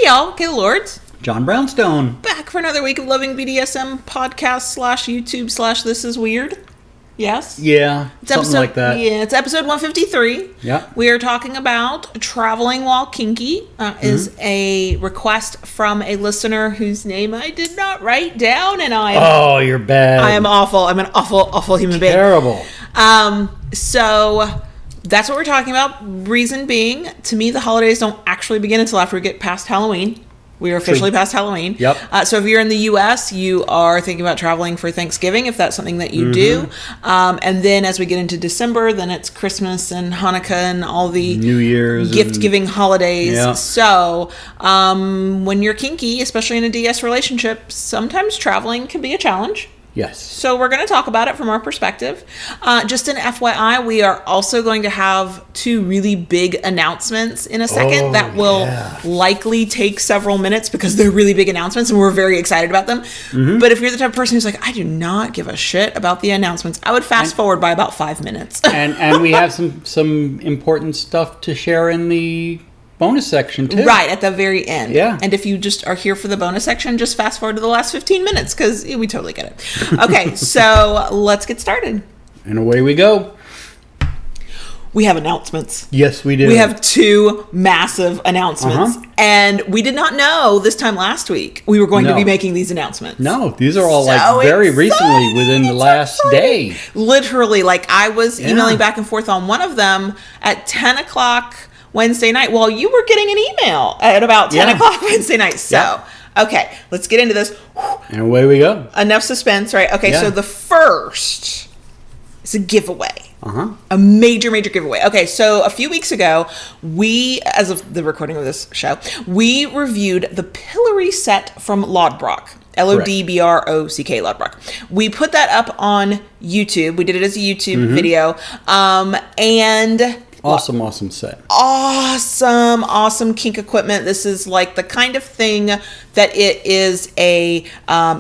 y'all, Kayla Lords. John Brownstone. Back for another week of Loving BDSM podcast /YouTube/ This Is Weird. Yes? Yeah, It's something episode, like that. Yeah, it's episode 153. Yeah. We are talking about traveling while kinky. Is a request from a listener whose name I did not write down, and you're bad. I am awful. I'm an awful human being. Terrible. So that's what we're talking about. Reason being, to me, the holidays don't actually begin until after we get past Halloween. We are officially past Halloween. Yep. So if you're in the U.S., you are thinking about traveling for Thanksgiving, if that's something that you do. And then as we get into December, then it's Christmas and Hanukkah and all the New Year's gift-giving holidays. Yeah. So when you're kinky, especially in a DS relationship, sometimes traveling can be a challenge. Yes. So we're going to talk about it from our perspective. Just an FYI, we are also going to have two really big announcements in a second that will likely take several minutes because they're really big announcements and we're very excited about them. But if you're the type of person who's like, I do not give a shit about the announcements, I would fast forward by about 5 minutes. and we have some important stuff to share in the bonus section too. Right, at the very end. Yeah. And if you just are here for the bonus section, just fast forward to the last 15 minutes because we totally get it. Okay, so let's get started. And away we go. We have announcements. Yes, we do. We have two massive announcements. And we did not know this time last week we were going to be making these announcements. No, these are all exciting. very recently within the last day. Literally, I was emailing back and forth on one of them at 10 o'clock Wednesday night while you were getting an email at about 10 o'clock Wednesday night. So, okay, let's get into this. And away we go. Enough suspense, right? Okay, so the first is a giveaway. A major giveaway. Okay, so a few weeks ago, we, as of the recording of this show, we reviewed the pillory set from Laud Brock. LODBROCK, Laud Brock. We put that up on YouTube. We did it as a YouTube video. And Awesome set. Awesome kink equipment. This is like the kind of thing that it is a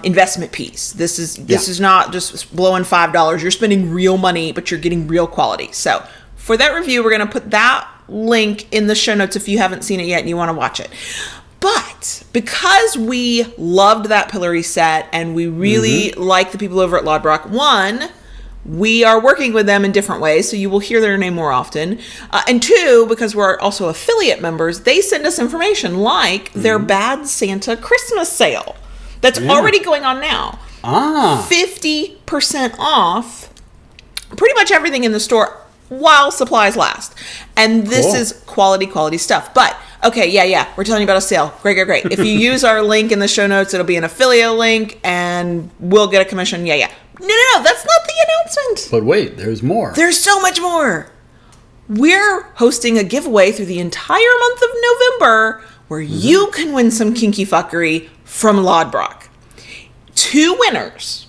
investment piece. This is not just blowing $5. You're spending real money, but you're getting real quality. So for that review, we're going to put that link in the show notes if you haven't seen it yet and you want to watch it. But because we loved that pillory set and we really like the people over at Laud Brock, one, we are working with them in different ways, so you will hear their name more often. And two, because we're also affiliate members, they send us information like their Bad Santa Christmas sale that's already going on now. 50% off pretty much everything in the store while supplies last. And this is quality stuff. But, okay, we're telling you about a sale. Great. If you use our link in the show notes, it'll be an affiliate link, and we'll get a commission. No, that's not the announcement. But wait, there's more. There's so much more. We're hosting a giveaway through the entire month of November where you can win some kinky fuckery from Laud Brock. Two winners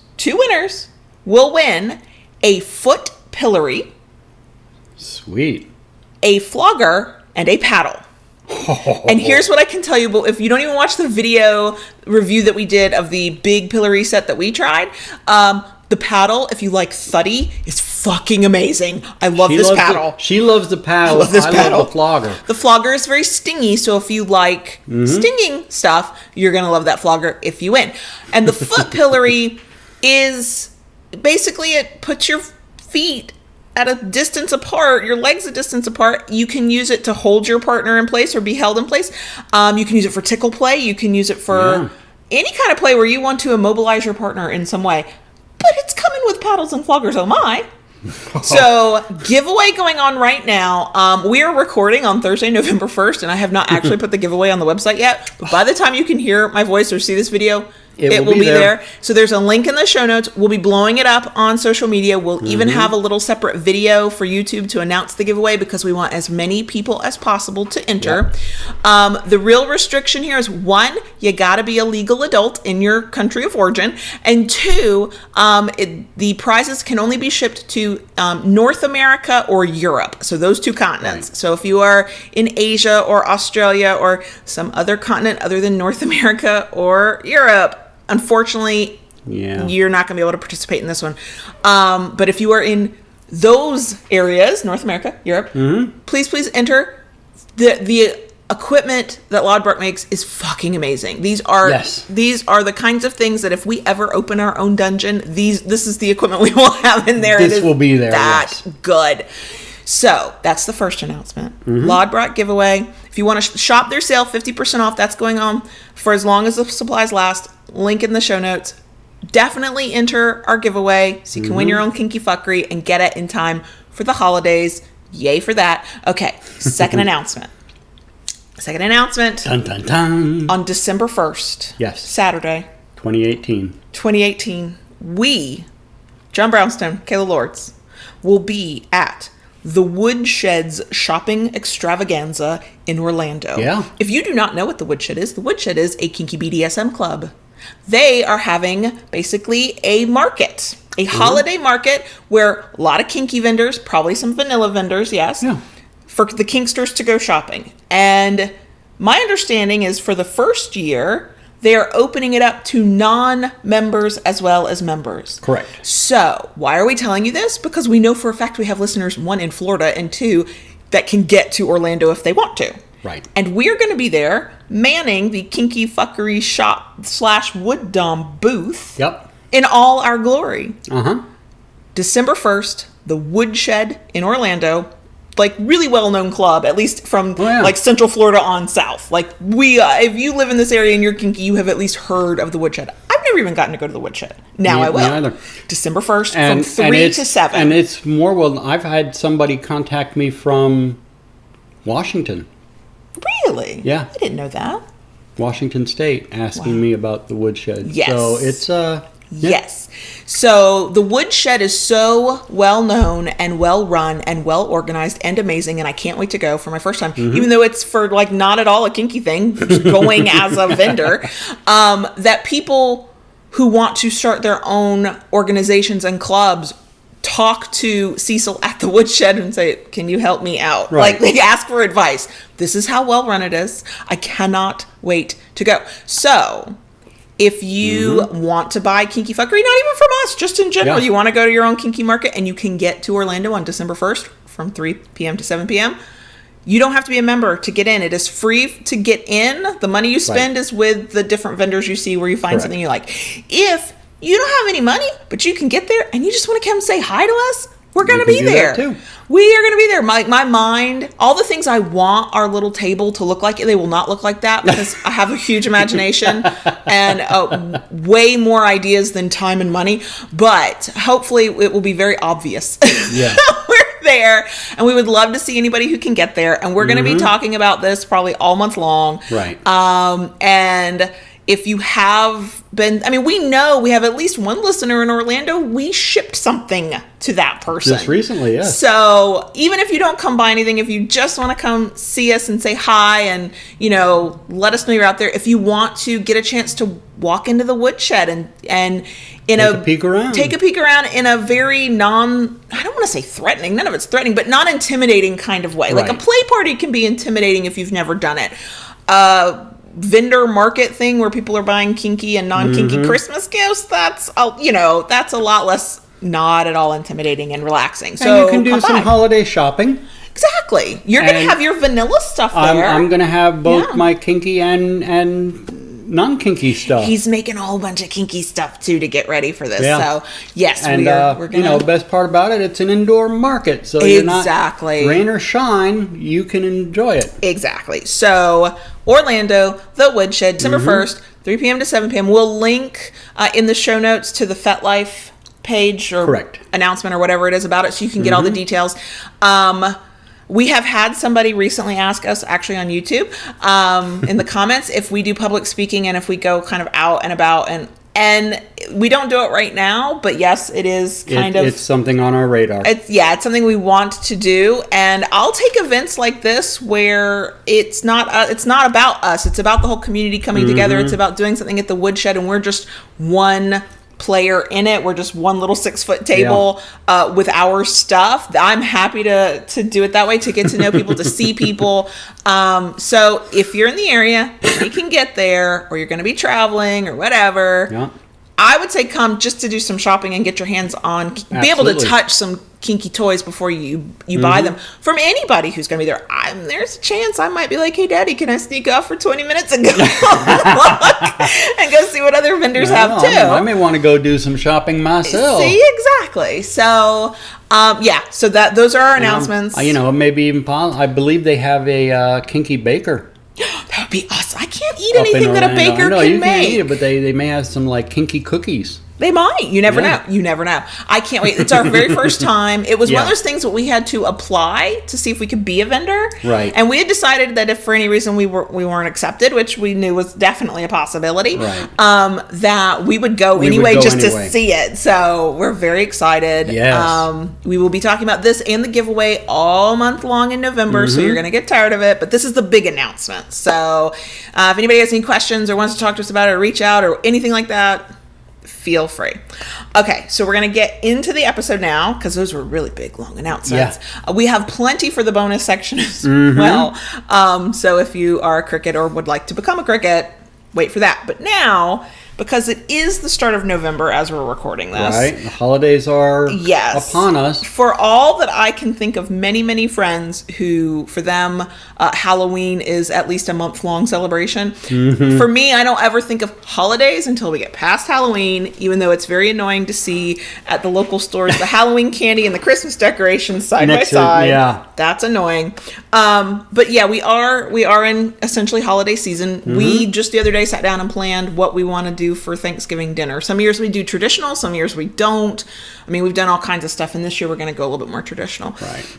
will win a foot pillory, sweet, a flogger, and a paddle. And here's what I can tell you, but if you don't even watch the video review that we did of the big pillory set that we tried, the paddle, if you like thuddy, is fucking amazing. I love this paddle. She loves the paddle. I love the flogger. The flogger is very stingy, so if you like stinging stuff, you're going to love that flogger if you win. And the foot pillory is basically it puts your feet at a distance apart, your legs a distance apart. You can use it to hold your partner in place or be held in place. You can use it for tickle play. You can use it for any kind of play where you want to immobilize your partner in some way. But it's coming with paddles and floggers, oh my. So, giveaway going on right now. We are recording on Thursday, November 1st, and I have not actually put the giveaway on the website yet. But by the time you can hear my voice or see this video, it will be there. So there's a link in the show notes. We'll be blowing it up on social media. We'll even have a little separate video for YouTube to announce the giveaway because we want as many people as possible to enter. The real restriction here is one, you got to be a legal adult in your country of origin. And two, the prizes can only be shipped to North America or Europe. So those two continents. Right. So if you are in Asia or Australia or some other continent other than North America or Europe, unfortunately, you're not going to be able to participate in this one. But if you are in those areas, North America, Europe, please enter. The equipment that Laud Brock makes is fucking amazing. These are the kinds of things that if we ever open our own dungeon, this is the equipment we will have in there. This will be there. That good. So that's the first announcement. Laud Brock giveaway. If you want to shop their sale, 50% off. That's going on for as long as the supplies last. Link in the show notes. Definitely enter our giveaway so you can win your own kinky fuckery and get it in time for the holidays. Yay for that. Okay, second announcement. Second announcement. Dun, dun, dun. On December 1st. Yes. Saturday. 2018. We, John Brownstone, Kayla Lords, will be at the Woodshed's shopping extravaganza in Orlando. Yeah. If you do not know what the Woodshed is a kinky BDSM club. They are having basically a market, a holiday market where a lot of kinky vendors, probably some vanilla vendors, yes, for the kinksters to go shopping. And my understanding is for the first year, they are opening it up to non-members as well as members. Correct. So why are we telling you this? Because we know for a fact we have listeners, 1 in Florida and 2 that can get to Orlando if they want to. Right. And we're going to be there manning the kinky fuckery shop / wood dom booth. Yep. In all our glory. December 1st, the Woodshed in Orlando, like really well-known club, at least from like Central Florida on south. Like if you live in this area and you're kinky, you have at least heard of the Woodshed. I've never even gotten to go to the Woodshed. Now I will. Neither. December 1st from 3 to 7. And it's more I've had somebody contact me from Washington. Really? Yeah. I didn't know that. Washington State asking me about the Woodshed. Yes. So it's Yes. So the Woodshed is so well known and well run and well organized and amazing, and I can't wait to go for my first time, even though it's for like not at all a kinky thing, just going as a vendor. That people who want to start their own organizations and clubs talk to Cecil at the Woodshed and say, can you help me out? Right. Like they ask for advice. This is how well run it is. I cannot wait to go. So if you want to buy kinky fuckery, not even from us, just in general, you want to go to your own kinky market and you can get to Orlando on December 1st from 3 p.m. to 7 p.m. You don't have to be a member to get in. It is free to get in. The money you spend is with the different vendors you see where you find something you like. If you don't have any money, but you can get there and you just want to come say hi to us, we're going to be there. Too. We are going to be there. My mind, all the things I want our little table to look like, they will not look like that because I have a huge imagination and way more ideas than time and money. But hopefully it will be very obvious. Yeah. We're there and we would love to see anybody who can get there. And we're going to be talking about this probably all month long. Right. And if you have been, we know we have at least one listener in Orlando. We shipped something to that person. Just recently, yes. So even if you don't come buy anything, if you just want to come see us and say hi and, let us know you're out there. If you want to get a chance to walk into the Woodshed and take a peek around in a very I don't want to say threatening, none of it's threatening, but non-intimidating kind of way. Like a play party can be intimidating if you've never done it. Vendor market thing where people are buying kinky and non-kinky Christmas gifts, that's a lot less not at all intimidating and relaxing. So and you can do some holiday shopping. Exactly. You're going to have your vanilla stuff there. I'm going to have both my kinky and non-kinky stuff. He's making a whole bunch of kinky stuff too to get ready for this. So yes, and we're going to. The best part about it, it's an indoor market, so you're not rain or shine, you can enjoy it. Exactly. So Orlando, the Woodshed, December 1st, 3 p.m. to 7 p.m. We'll link in the show notes to the FetLife page or announcement or whatever it is about it, so you can get all the details. We have had somebody recently ask us, actually on YouTube, in the comments, if we do public speaking and if we go kind of out and about, and we don't do it right now, but yes, it is it's something on our radar. It's something we want to do, and I'll take events like this where it's not about us, it's about the whole community coming together. It's about doing something at the Woodshed, and we're just one player in it. We're just one little 6-foot table with our stuff. I'm happy to do it that way, to get to know people, to see people. So if you're in the area, you can get there, or you're going to be traveling or whatever. I would say come just to do some shopping and get your hands on, be able to touch some kinky toys before you buy them from anybody who's going to be there. There's a chance I might be like, hey, Daddy, can I sneak off for 20 minutes and go look and go see what other vendors have too? I may want to go do some shopping myself. See, exactly. So, so those are our announcements. Maybe even I believe they have a kinky baker. That would be awesome. I can't eat anything that a baker can you make. Can't eat it, but they may have some like kinky cookies. They might. You never know. You never know. I can't wait. It's our very first time. It was one of those things that we had to apply to see if we could be a vendor. Right. And we had decided that if for any reason we weren't accepted, which we knew was definitely a possibility, that we would go anyway to see it. So we're very excited. Yes. We will be talking about this and the giveaway all month long in November, so you're going to get tired of it. But this is the big announcement. So if anybody has any questions or wants to talk to us about it or reach out or anything like that, feel free. Okay, so we're going to get into the episode now because those were really big, long announcements. Yeah. We have plenty for the bonus section as well. So if you are a cricket or would like to become a cricket, wait for that. But now, because it is the start of November as we're recording this. Right, the holidays are upon us. For all that I can think of many, many friends who, for them, Halloween is at least a month-long celebration. For me, I don't ever think of holidays until we get past Halloween, even though it's very annoying to see at the local stores the Halloween candy and the Christmas decorations side by side. Yeah. That's annoying. But yeah, we are in essentially holiday season. We just the other day sat down and planned what we want to do for Thanksgiving dinner. Some years we do traditional, some years we don't. I mean, we've done all kinds of stuff, and this year we're going to go a little bit more traditional. Right.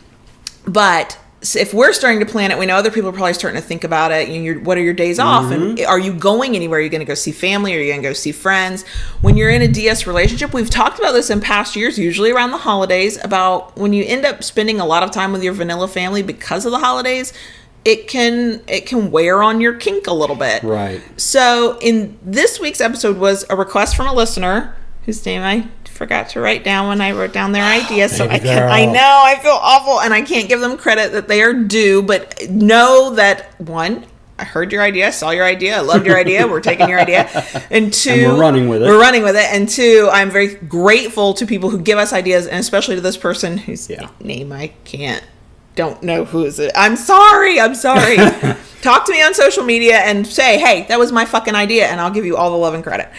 But if we're starting to plan it, we know other people are probably starting to think about it. What are your days off? And are you going anywhere? Are you going to go see family? Are you going to go see friends? When you're in a DS relationship, we've talked about this in past years, usually around the holidays, about when you end up spending a lot of time with your vanilla family because of the holidays, it can wear on your kink a little bit. Right. So in this week's episode was a request from a listener whose name I forgot to write down when I wrote down their idea. So I know I feel awful and I can't give them credit that they are due, but know that one, I heard your idea, saw your idea, I loved your idea, we're taking your idea. And two, and we're running with it. And two, I'm very grateful to people who give us ideas, and especially to this person whose name I don't know who is it. I'm sorry. Talk to me on social media and say, hey, that was my fucking idea, and I'll give you all the love and credit.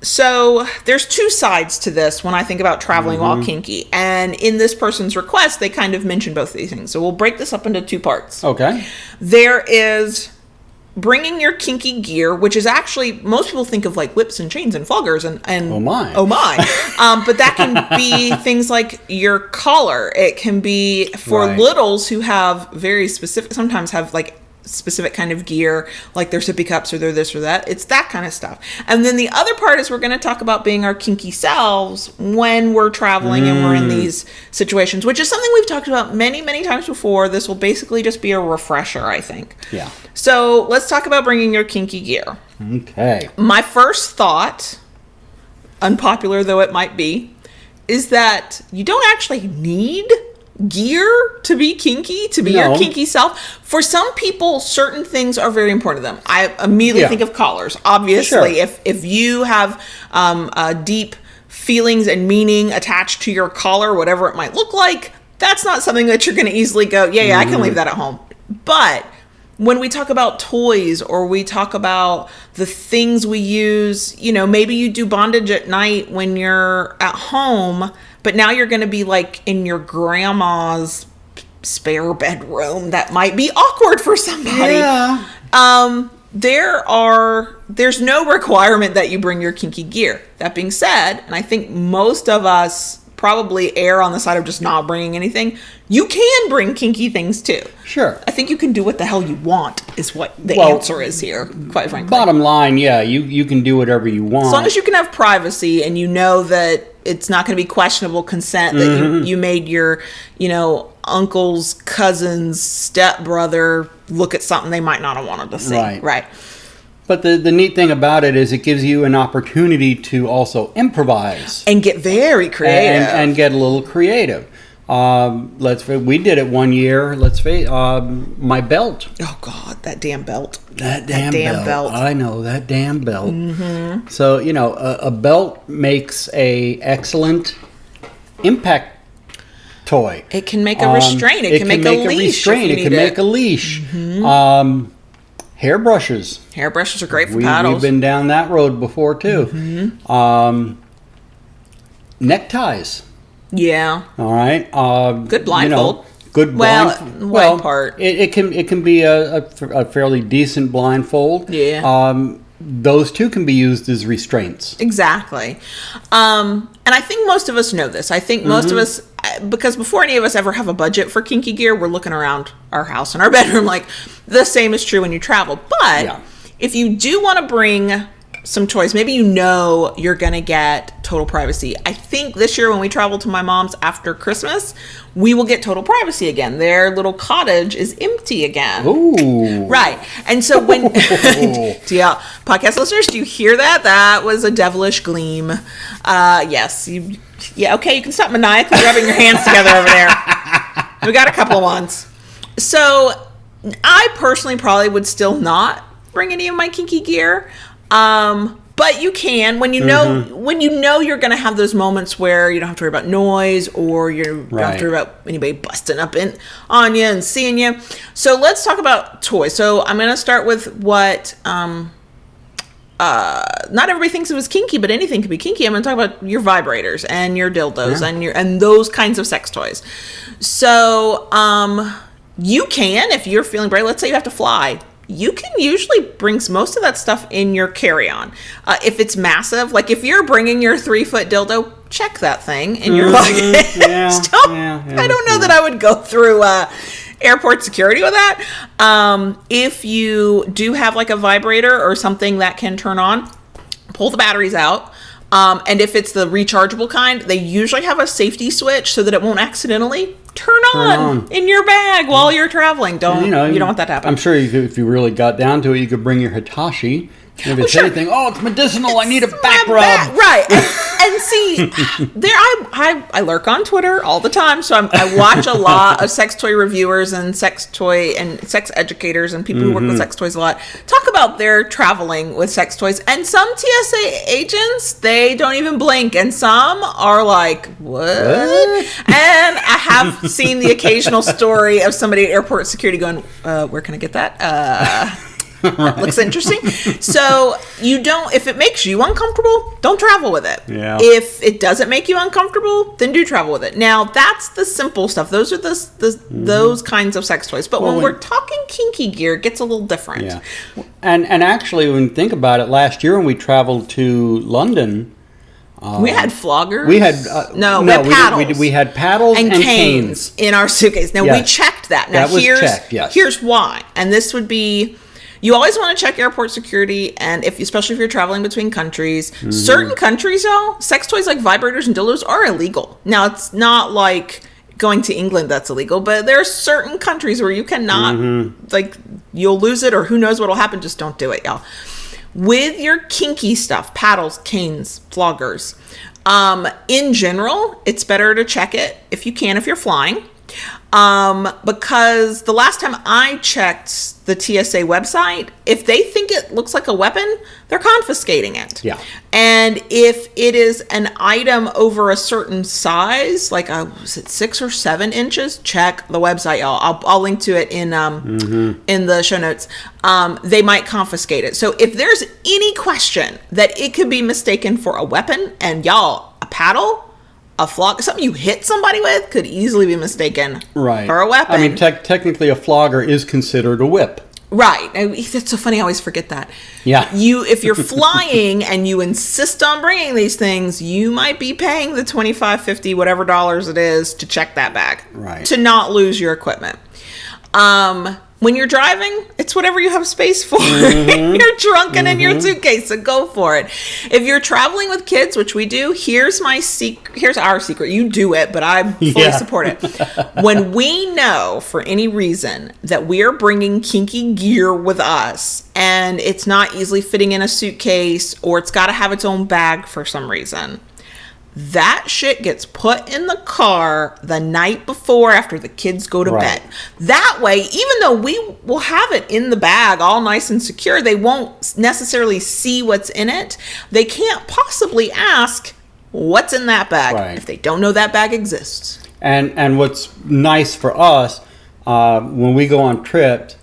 So there's two sides to this when I think about traveling while kinky. And in this person's request, they kind of mention both of these things. So we'll break this up into two parts. Okay. There is bringing your kinky gear, which is actually, most people think of like whips and chains and floggers and oh my. But that can be things like your collar. It can be for littles who have very specific, sometimes have like specific kind of gear, like their sippy cups or their this or that. It's that kind of stuff. And then the other part is we're going to talk about being our kinky selves when we're traveling and we're in these situations, which is something we've talked about many, many times before. This will basically just be a refresher, I think. Yeah. So let's talk about bringing your kinky gear. Okay. My first thought, unpopular though it might be, is that you don't actually need gear to be kinky, to be your kinky self. For some people, certain things are very important to them. I immediately think of collars. Obviously, if you have deep feelings and meaning attached to your collar, whatever it might look like, that's not something that you're going to easily go, I can leave that at home. But when we talk about toys or we talk about the things we use, maybe you do bondage at night when you're at home, but now you're going to be like in your grandma's spare bedroom. That might be awkward for somebody. Yeah. There's no requirement that you bring your kinky gear. That being said, and I think most of us probably err on the side of just not bringing anything. You can bring kinky things too. Sure. I think you can do what the hell you want is what the answer is here, quite frankly. Bottom line, you can do whatever you want. As long as you can have privacy and you know that it's not going to be questionable consent that you made your, uncle's cousin's stepbrother look at something they might not have wanted to see. Right. But the neat thing about it is it gives you an opportunity to also improvise. And get very creative. And get a little creative. We did it one year. Let's face my belt. Oh God, that damn belt. That damn belt. I know, that damn belt. Mm-hmm. So, a belt makes a excellent impact toy. It can make a restraint. It can make a leash. It can make a leash. Mm-hmm. Hairbrushes. Hairbrushes are great for paddles. We've been down that road before too. Mm-hmm. Neckties. Yeah. All right. Good blindfold. Good blindfold. Well, part. It can be a fairly decent blindfold. Yeah. Those two can be used as restraints. Exactly. And I think most of us know this. I think most of us, because before any of us ever have a budget for kinky gear, we're looking around our house and our bedroom like the same is true when you travel. But if you do want to bring some toys, maybe you're going to get total privacy. I think this year when we travel to my mom's after Christmas, we will get total privacy again. Their little cottage is empty again. Ooh. Right. And so when podcast listeners, do you hear that? That was a devilish gleam. Yes. Okay, you can stop maniacally rubbing your hands together over there. We got a couple of ones. So I personally probably would still not bring any of my kinky gear. But you can when you know you're going to have those moments where you don't have to worry about noise or you don't have to worry about anybody busting up on you and seeing you. So let's talk about toys. So I'm going to start with what not everybody thinks it was kinky, but anything can be kinky. I'm going to talk about your vibrators and your dildos and those kinds of sex toys. So you can, if you're feeling brave, let's say you have to fly. You can usually bring most of that stuff in your carry-on. If it's massive, like if you're bringing your 3-foot dildo, check that thing in your luggage. I don't know that I would go through airport security with that. If you do have like a vibrator or something that can turn on, pull the batteries out. And if it's the rechargeable kind, they usually have a safety switch so that it won't accidentally turn on in your bag while you're traveling. You don't want that to happen. I'm sure if you really got down to it, you could bring your Hitachi. If it's anything, it's medicinal. I need a back rub. Right. And see, I lurk on Twitter all the time, so I watch a lot of sex toy reviewers and sex educators and people who work with sex toys a lot talk about their traveling with sex toys. And some TSA agents, they don't even blink, and some are like, what? And I have seen the occasional story of somebody at airport security going, where can I get that? Right. Looks interesting. So if it makes you uncomfortable, don't travel with it. Yeah. If it doesn't make you uncomfortable, then do travel with it. Now that's the simple stuff. Those are those kinds of sex toys. But when we're talking kinky gear, it gets a little different. Yeah. And actually, when you think about it, last year when we traveled to London, we had floggers. We had paddles. We had paddles and canes in our suitcase. Now we checked that. Now that was checked. Yes. Here's why. And this would be. You always want to check airport security, and especially if you're traveling between countries. Certain countries, y'all, sex toys like vibrators and dildos are illegal. Now, it's not like going to England that's illegal, but there are certain countries where you cannot, you'll lose it or who knows what'll happen. Just don't do it, y'all. With your kinky stuff, paddles, canes, floggers, in general, it's better to check it if you're flying. Because the last time I checked the TSA website, if they think it looks like a weapon, they're confiscating it. Yeah. And if it is an item over a certain size, like was it 6 or 7 inches? Check the website, y'all. I'll link to it in the show notes. They might confiscate it. So if there's any question that it could be mistaken for a weapon, and y'all, a paddle, a flog, something you hit somebody with could easily be mistaken for a weapon. I mean, technically a flogger is considered a whip. Right. That's so funny. I always forget that. Yeah. If you're flying and you insist on bringing these things, you might be paying the $25, $50, whatever dollars it is to check that bag. Right. To not lose your equipment. When you're driving, it's whatever you have space for. You're trunk and in your suitcase, so go for it. If you're traveling with kids, which we do, here's our secret. You do it, but I fully support it. When we know, for any reason, that we are bringing kinky gear with us, and it's not easily fitting in a suitcase, or it's got to have its own bag for some reason, that shit gets put in the car the night before after the kids go to bed. That way, even though we will have it in the bag all nice and secure, they won't necessarily see what's in it. They can't possibly ask what's in that bag if they don't know that bag exists. And what's nice for us, when we go on trips,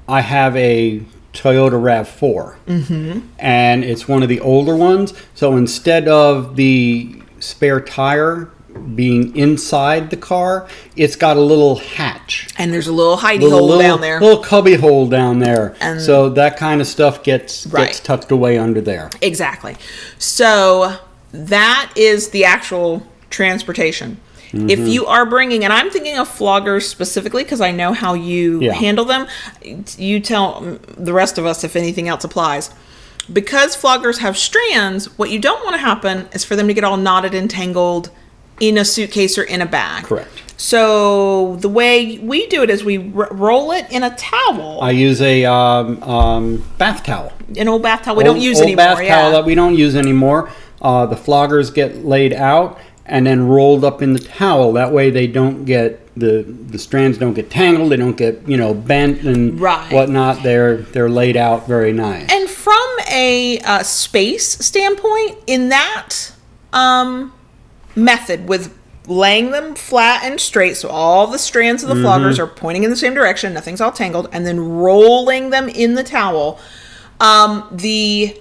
I have a Toyota RAV4, and it's one of the older ones. So instead of the spare tire being inside the car, it's got a little hatch, and there's a little hidey hole down there, little cubby hole down there, and so that kind of stuff gets tucked away under there. Exactly. So that is the actual transportation. If you are bringing, and I'm thinking of floggers specifically because I know how you handle them, you tell the rest of us if anything else applies. Because floggers have strands, what you don't want to happen is for them to get all knotted and tangled in a suitcase or in a bag. Correct. So the way we do it is we roll it in a towel. I use a bath towel. An old bath towel we don't use anymore. Old bath towel that we don't use anymore. The floggers get laid out and then rolled up in the towel. That way they don't get, the strands don't get tangled, they don't get, bent and whatnot. They're laid out very nice. And from a space standpoint, in that method with laying them flat and straight, so all the strands of the floggers are pointing in the same direction, nothing's all tangled, and then rolling them in the towel, we're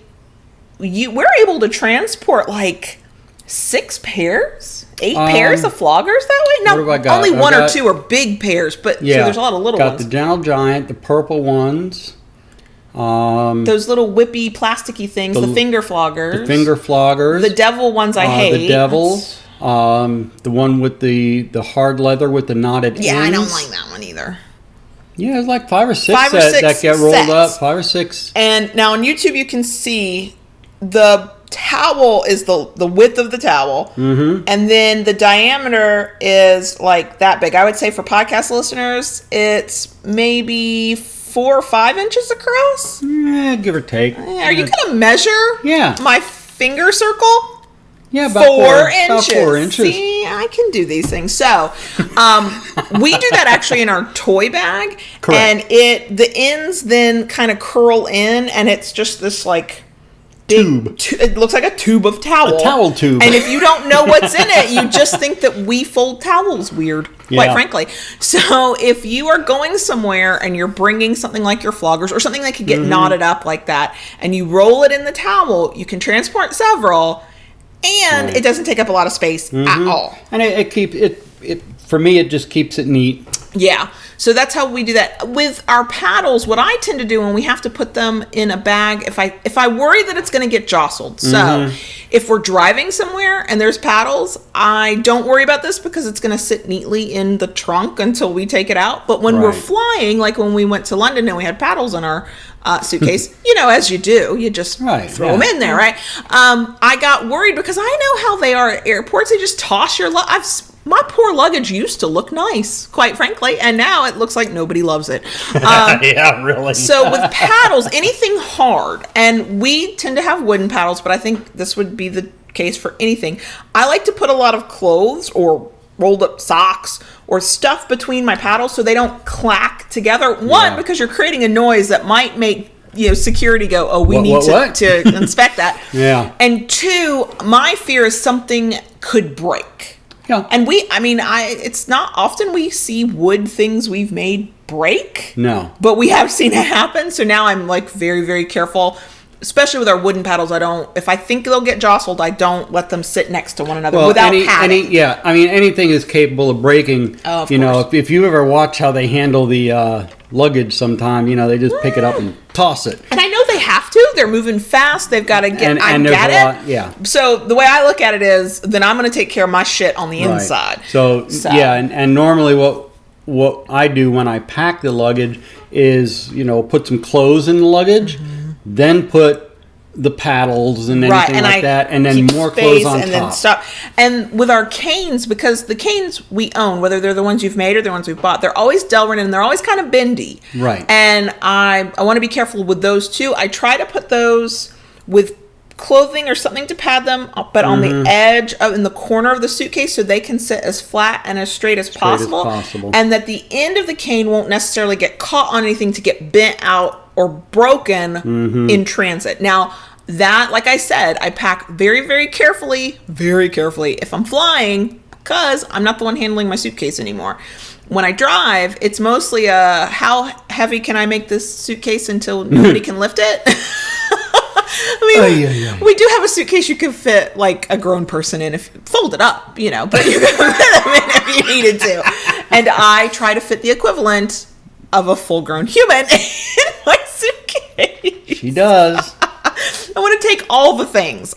able to transport like 6 pairs, 8 pairs of floggers that way. Now, what have I got? only one or two are big pairs, but so there's a lot of little ones. Got the Gentle Giant, the purple ones. Those little whippy, plasticky things, the finger floggers. The finger floggers. The devil ones I hate. The devils. The one with the hard leather with the knotted ends. Yeah, I don't like that one either. Yeah, it's like 5 or 6 that get rolled up. 5 or 6. And now on YouTube you can see the towel is the width of the towel, and then the diameter is like that big. I would say for podcast listeners, it's maybe 4 or 5 inches across. Give or take. Are you gonna measure? My finger circle? Yeah, about 4 inches. About 4 inches. See, I can do these things. So, we do that actually in our toy bag. Correct. And the ends then kind of curl in, and it's just this like tube. It looks like a tube of towel. A towel tube. And if you don't know what's in it, you just think that we fold towels weird, quite frankly. So if you are going somewhere and you're bringing something like your floggers or something that could get knotted up like that, and you roll it in the towel, you can transport several, and it doesn't take up a lot of space at all. And it keeps it for me, it just keeps it neat. Yeah. So that's how we do that. With our paddles, what I tend to do when we have to put them in a bag, if I worry that it's going to get jostled. So if we're driving somewhere and there's paddles, I don't worry about this because it's going to sit neatly in the trunk until we take it out. But when we're flying, like when we went to London and we had paddles in our suitcase, as you do, you just throw them in there, right? I got worried because I know how they are at airports. They just toss your my poor luggage used to look nice, quite frankly, and now it looks like nobody loves it. Yeah, really. So with paddles, anything hard, and we tend to have wooden paddles, but I think this would be the case for anything. I like to put a lot of clothes or rolled up socks or stuff between my paddles so they don't clack together. One, because you're creating a noise that might make security go, oh, we need to inspect that. And 2, my fear is something could break. Yeah. And it's not often we see wood things we've made break. No. But we have seen it happen. So now I'm like very, very careful, especially with our wooden paddles. If I think they'll get jostled, I don't let them sit next to one another without padding. Anything is capable of breaking. Oh, of course. If you ever watch how they handle the luggage sometime, they just pick it up and toss it. And I know they have to. They're moving fast. They've got to get So the way I look at it is, then I'm going to take care of my shit on the inside. So. And normally what I do when I pack the luggage is, put some clothes in the luggage, then put the paddles and anything like that, and then more clothes on top. Then stop. And with our canes, because the canes we own, whether they're the ones you've made or the ones we've bought, they're always Delrin and they're always kind of bendy. Right. And I want to be careful with those too. I try to put those with clothing or something to pad them, but on the edge in the corner of the suitcase, so they can sit as flat and as straight as possible, and that the end of the cane won't necessarily get caught on anything to get bent out or broken in transit. Now, that, like I said, I pack very, very carefully if I'm flying, because I'm not the one handling my suitcase anymore. When I drive, it's mostly how heavy can I make this suitcase until nobody can lift it? I mean, we do have a suitcase you can fit like a grown person in, if fold it up, you know, but you can fit them in if you needed to. And I try to fit the equivalent of a full-grown human in my suitcase. She does. I want to take all the things.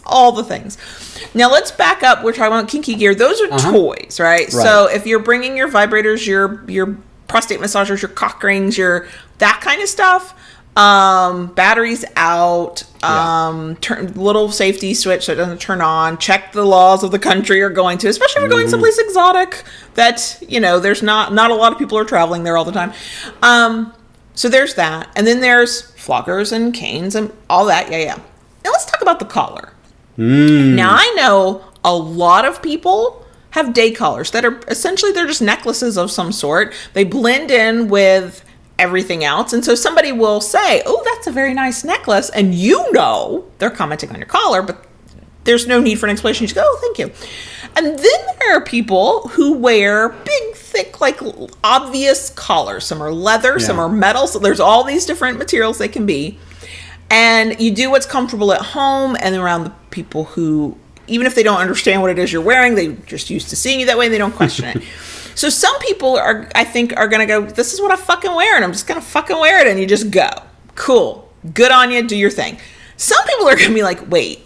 Now let's back up. We're talking about kinky gear. Those are toys, right? So if you're bringing your vibrators, your prostate massagers, your cock rings, your that kind of stuff, batteries out, turn little safety switch so it doesn't turn on. Check the laws of the country you're going to, especially if you're going someplace exotic that, you know, there's not a lot of people are traveling there all the time. So there's that. And then there's floggers and canes and all that. Yeah. Now let's talk about the collar. Now I know a lot of people have day collars that are essentially, they're just necklaces of some sort. They blend in with everything else. And so somebody will say, oh, that's a very nice necklace. And you know, they're commenting on your collar, but there's no need for an explanation. You just go, oh, thank you. And then there are people who wear big, thick, like obvious collars. Some are leather, some are metal. So there's all these different materials they can be. And you do what's comfortable at home and around the people who, even if they don't understand what it is you're wearing, they're just used to seeing you that way and they don't question it. So some people I think are going to go, this is what I fucking wear and I'm just going to fucking wear it, and you just go. Cool. Good on you. Do your thing. Some people are going to be like, wait,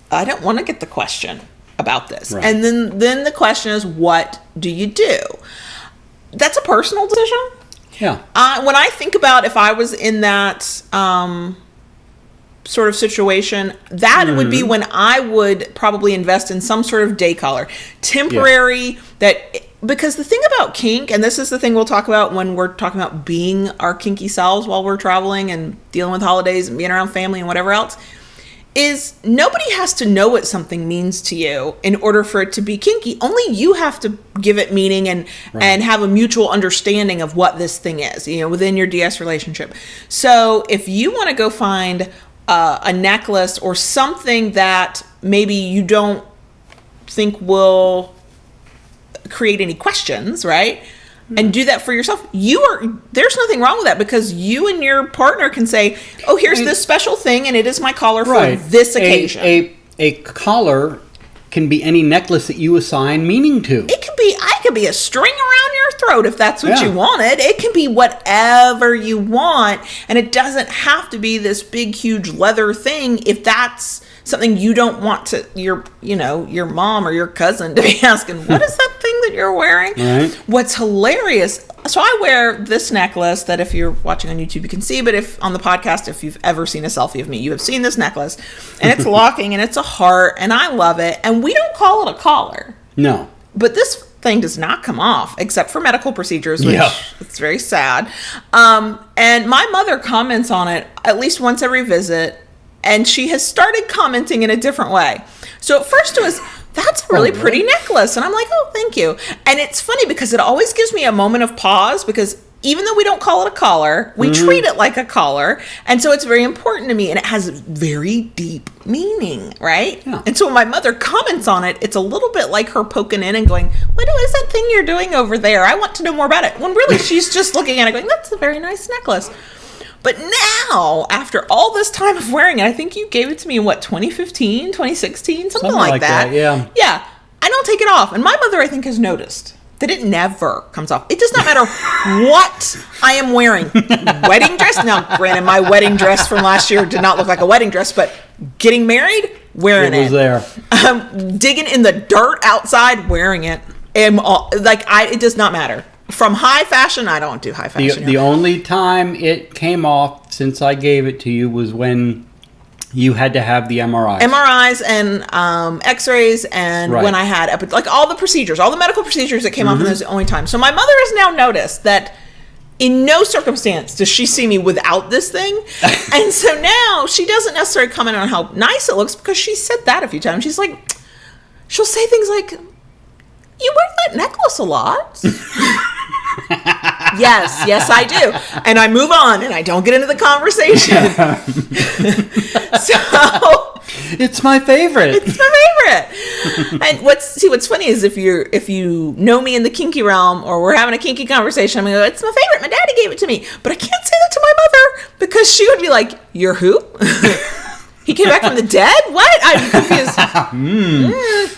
I don't want to get the question about this. Right. And then the question is, what do you do? That's a personal decision. Yeah. When I think about if I was in that sort of situation, that would be when I would probably invest in some sort of day collar. Temporary, because the thing about kink, and this is the thing we'll talk about when we're talking about being our kinky selves while we're traveling and dealing with holidays and being around family and whatever else, is nobody has to know what something means to you in order for it to be kinky. Only you have to give it meaning and have a mutual understanding of what this thing is, you know, within your DS relationship. So if you want to go find a necklace or something that maybe you don't think will create any questions, right? And do that for yourself. There's nothing wrong with that, because you and your partner can say, oh, here's this special thing and it is my collar for this occasion. A collar can be any necklace that you assign meaning to. I could be a string around your throat if that's what you wanted. It can be whatever you want, and it doesn't have to be this big, huge leather thing if that's something you don't want to your mom or your cousin to be asking, what is that thing that you're wearing? Right. What's hilarious, so I wear this necklace that if you're watching on YouTube you can see, but if on the podcast, if you've ever seen a selfie of me, you have seen this necklace, and it's locking and it's a heart and I love it, and we don't call it a collar. No. But this thing does not come off except for medical procedures, which it's very sad. And my mother comments on it at least once every visit, and she has started commenting in a different way. So at first it was, that's a really pretty necklace. And I'm like, oh, thank you. And it's funny because it always gives me a moment of pause, because even though we don't call it a collar, we treat it like a collar. And so it's very important to me, and it has very deep meaning, right? Yeah. And so when my mother comments on it, it's a little bit like her poking in and going, what is that thing you're doing over there? I want to know more about it. When really she's just looking at it going, that's a very nice necklace. But now, after all this time of wearing it, I think you gave it to me in 2015, 2016, something like that. Yeah, I don't take it off. And my mother, I think, has noticed that it never comes off. It does not matter what I am wearing. Wedding dress. Now, granted, my wedding dress from last year did not look like a wedding dress, but getting married, wearing it. It was there. Digging in the dirt outside, wearing it. And it does not matter. From high fashion, I don't do high fashion. The only time it came off since I gave it to you was when you had to have the MRIs. MRIs and X-rays, and when I had all the procedures, all the medical procedures that came off in those only times. So my mother has now noticed that in no circumstance does she see me without this thing. And so now she doesn't necessarily comment on how nice it looks because she said that a few times. She's like, she'll say things like, you wear that necklace a lot. Yes, I do. And I move on and I don't get into the conversation. So it's my favorite. It's my favorite. And what's funny is if you know me in the kinky realm or we're having a kinky conversation, I'm gonna go, it's my favorite. My daddy gave it to me. But I can't say that to my mother because she would be like, you're who? He came back from the dead? What? I'm confused.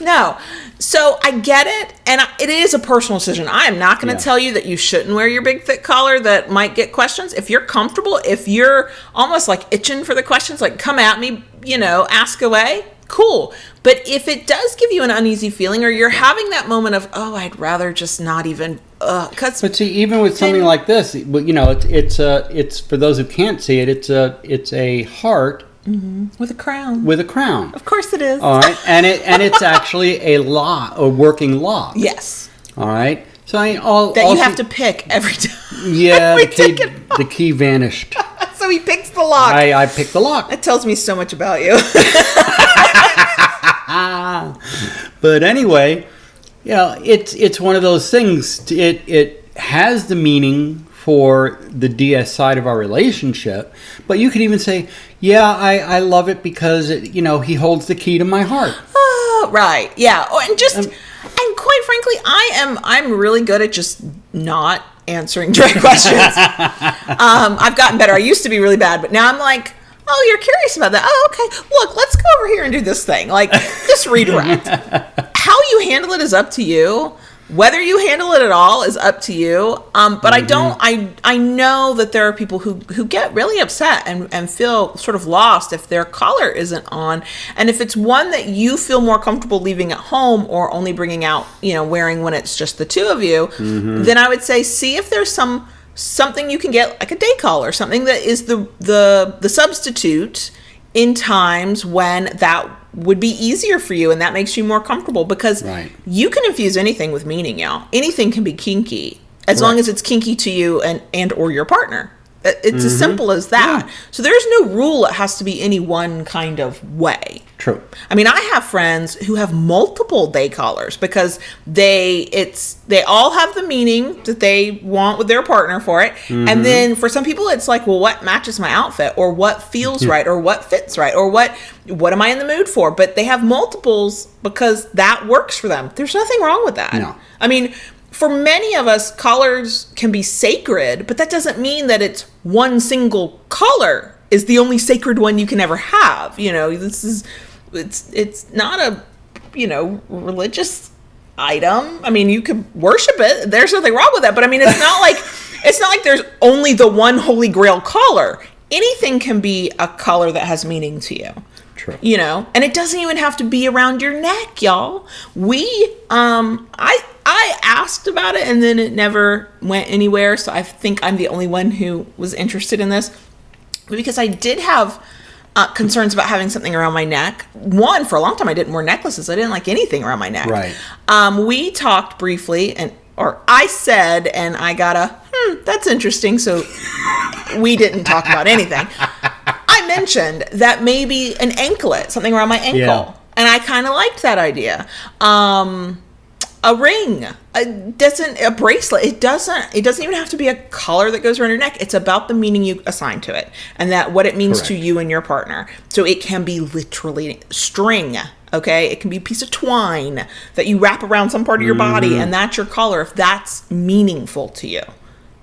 No. So I get it, and it is a personal decision. I am not going to tell you that you shouldn't wear your big, thick collar that might get questions. If you're comfortable, if you're almost like itching for the questions, like come at me, ask away, cool. But if it does give you an uneasy feeling or you're having that moment of, oh, I'd rather just not even, But see, even with something like this, it's for those who can't see it, it's a heart. Mm-hmm. With a crown. With a crown. Of course it is. All right. And it's actually a working lock. Yes. All right. So you have to pick every time. Yeah, the key vanished. So he picks the lock. I picked the lock. That tells me so much about you. But anyway, it's one of those things. It has the meaning for the DS side of our relationship, but you could even say, I love it because he holds the key to my heart. Oh, right, yeah. And quite frankly, I'm really good at just not answering direct questions. I've gotten better. I used to be really bad, but now I'm like, oh, you're curious about that. Oh, okay. Look, let's go over here and do this thing. Like, just redirect. How you handle it is up to you. Whether you handle it at all is up to you. But I know that there are people who get really upset and feel sort of lost if their collar isn't on. And if it's one that you feel more comfortable leaving at home or only bringing out, wearing when it's just the two of you, then I would say, see if there's something you can get, like a day collar, something that is the substitute in times when that would be easier for you and that makes you more comfortable, because you can infuse anything with meaning, y'all. Anything can be kinky as long as it's kinky to you and or your partner. It's as simple as that. Yeah. So there's no rule it has to be any one kind of way. True. I mean, I have friends who have multiple day collars because they all have the meaning that they want with their partner for it. And then for some people it's like, well, what matches my outfit, or what feels right, or what fits right, or what am I in the mood for? But they have multiples because that works for them. There's nothing wrong with that. No. I mean, for many of us, collars can be sacred, but that doesn't mean that it's one single collar is the only sacred one you can ever have. It's not a, religious item. I mean, you could worship it. There's nothing wrong with that. But I mean, it's not like there's only the one holy grail collar. Anything can be a collar that has meaning to you. True. And it doesn't even have to be around your neck, y'all. I asked about it and then it never went anywhere. So I think I'm the only one who was interested in this, because I did have concerns about having something around my neck. One, for a long time, I didn't wear necklaces. I didn't like anything around my neck. Right. We talked briefly, or I said, and I got that's interesting. So we didn't talk about anything. I mentioned that maybe an anklet, something around my ankle. Yeah. And I kind of liked that idea. A ring, a bracelet. It doesn't even have to be a collar that goes around your neck. It's about the meaning you assign to it and that what it means to you and your partner. So it can be literally string. Okay. It can be a piece of twine that you wrap around some part of your body, and that's your collar if that's meaningful to you.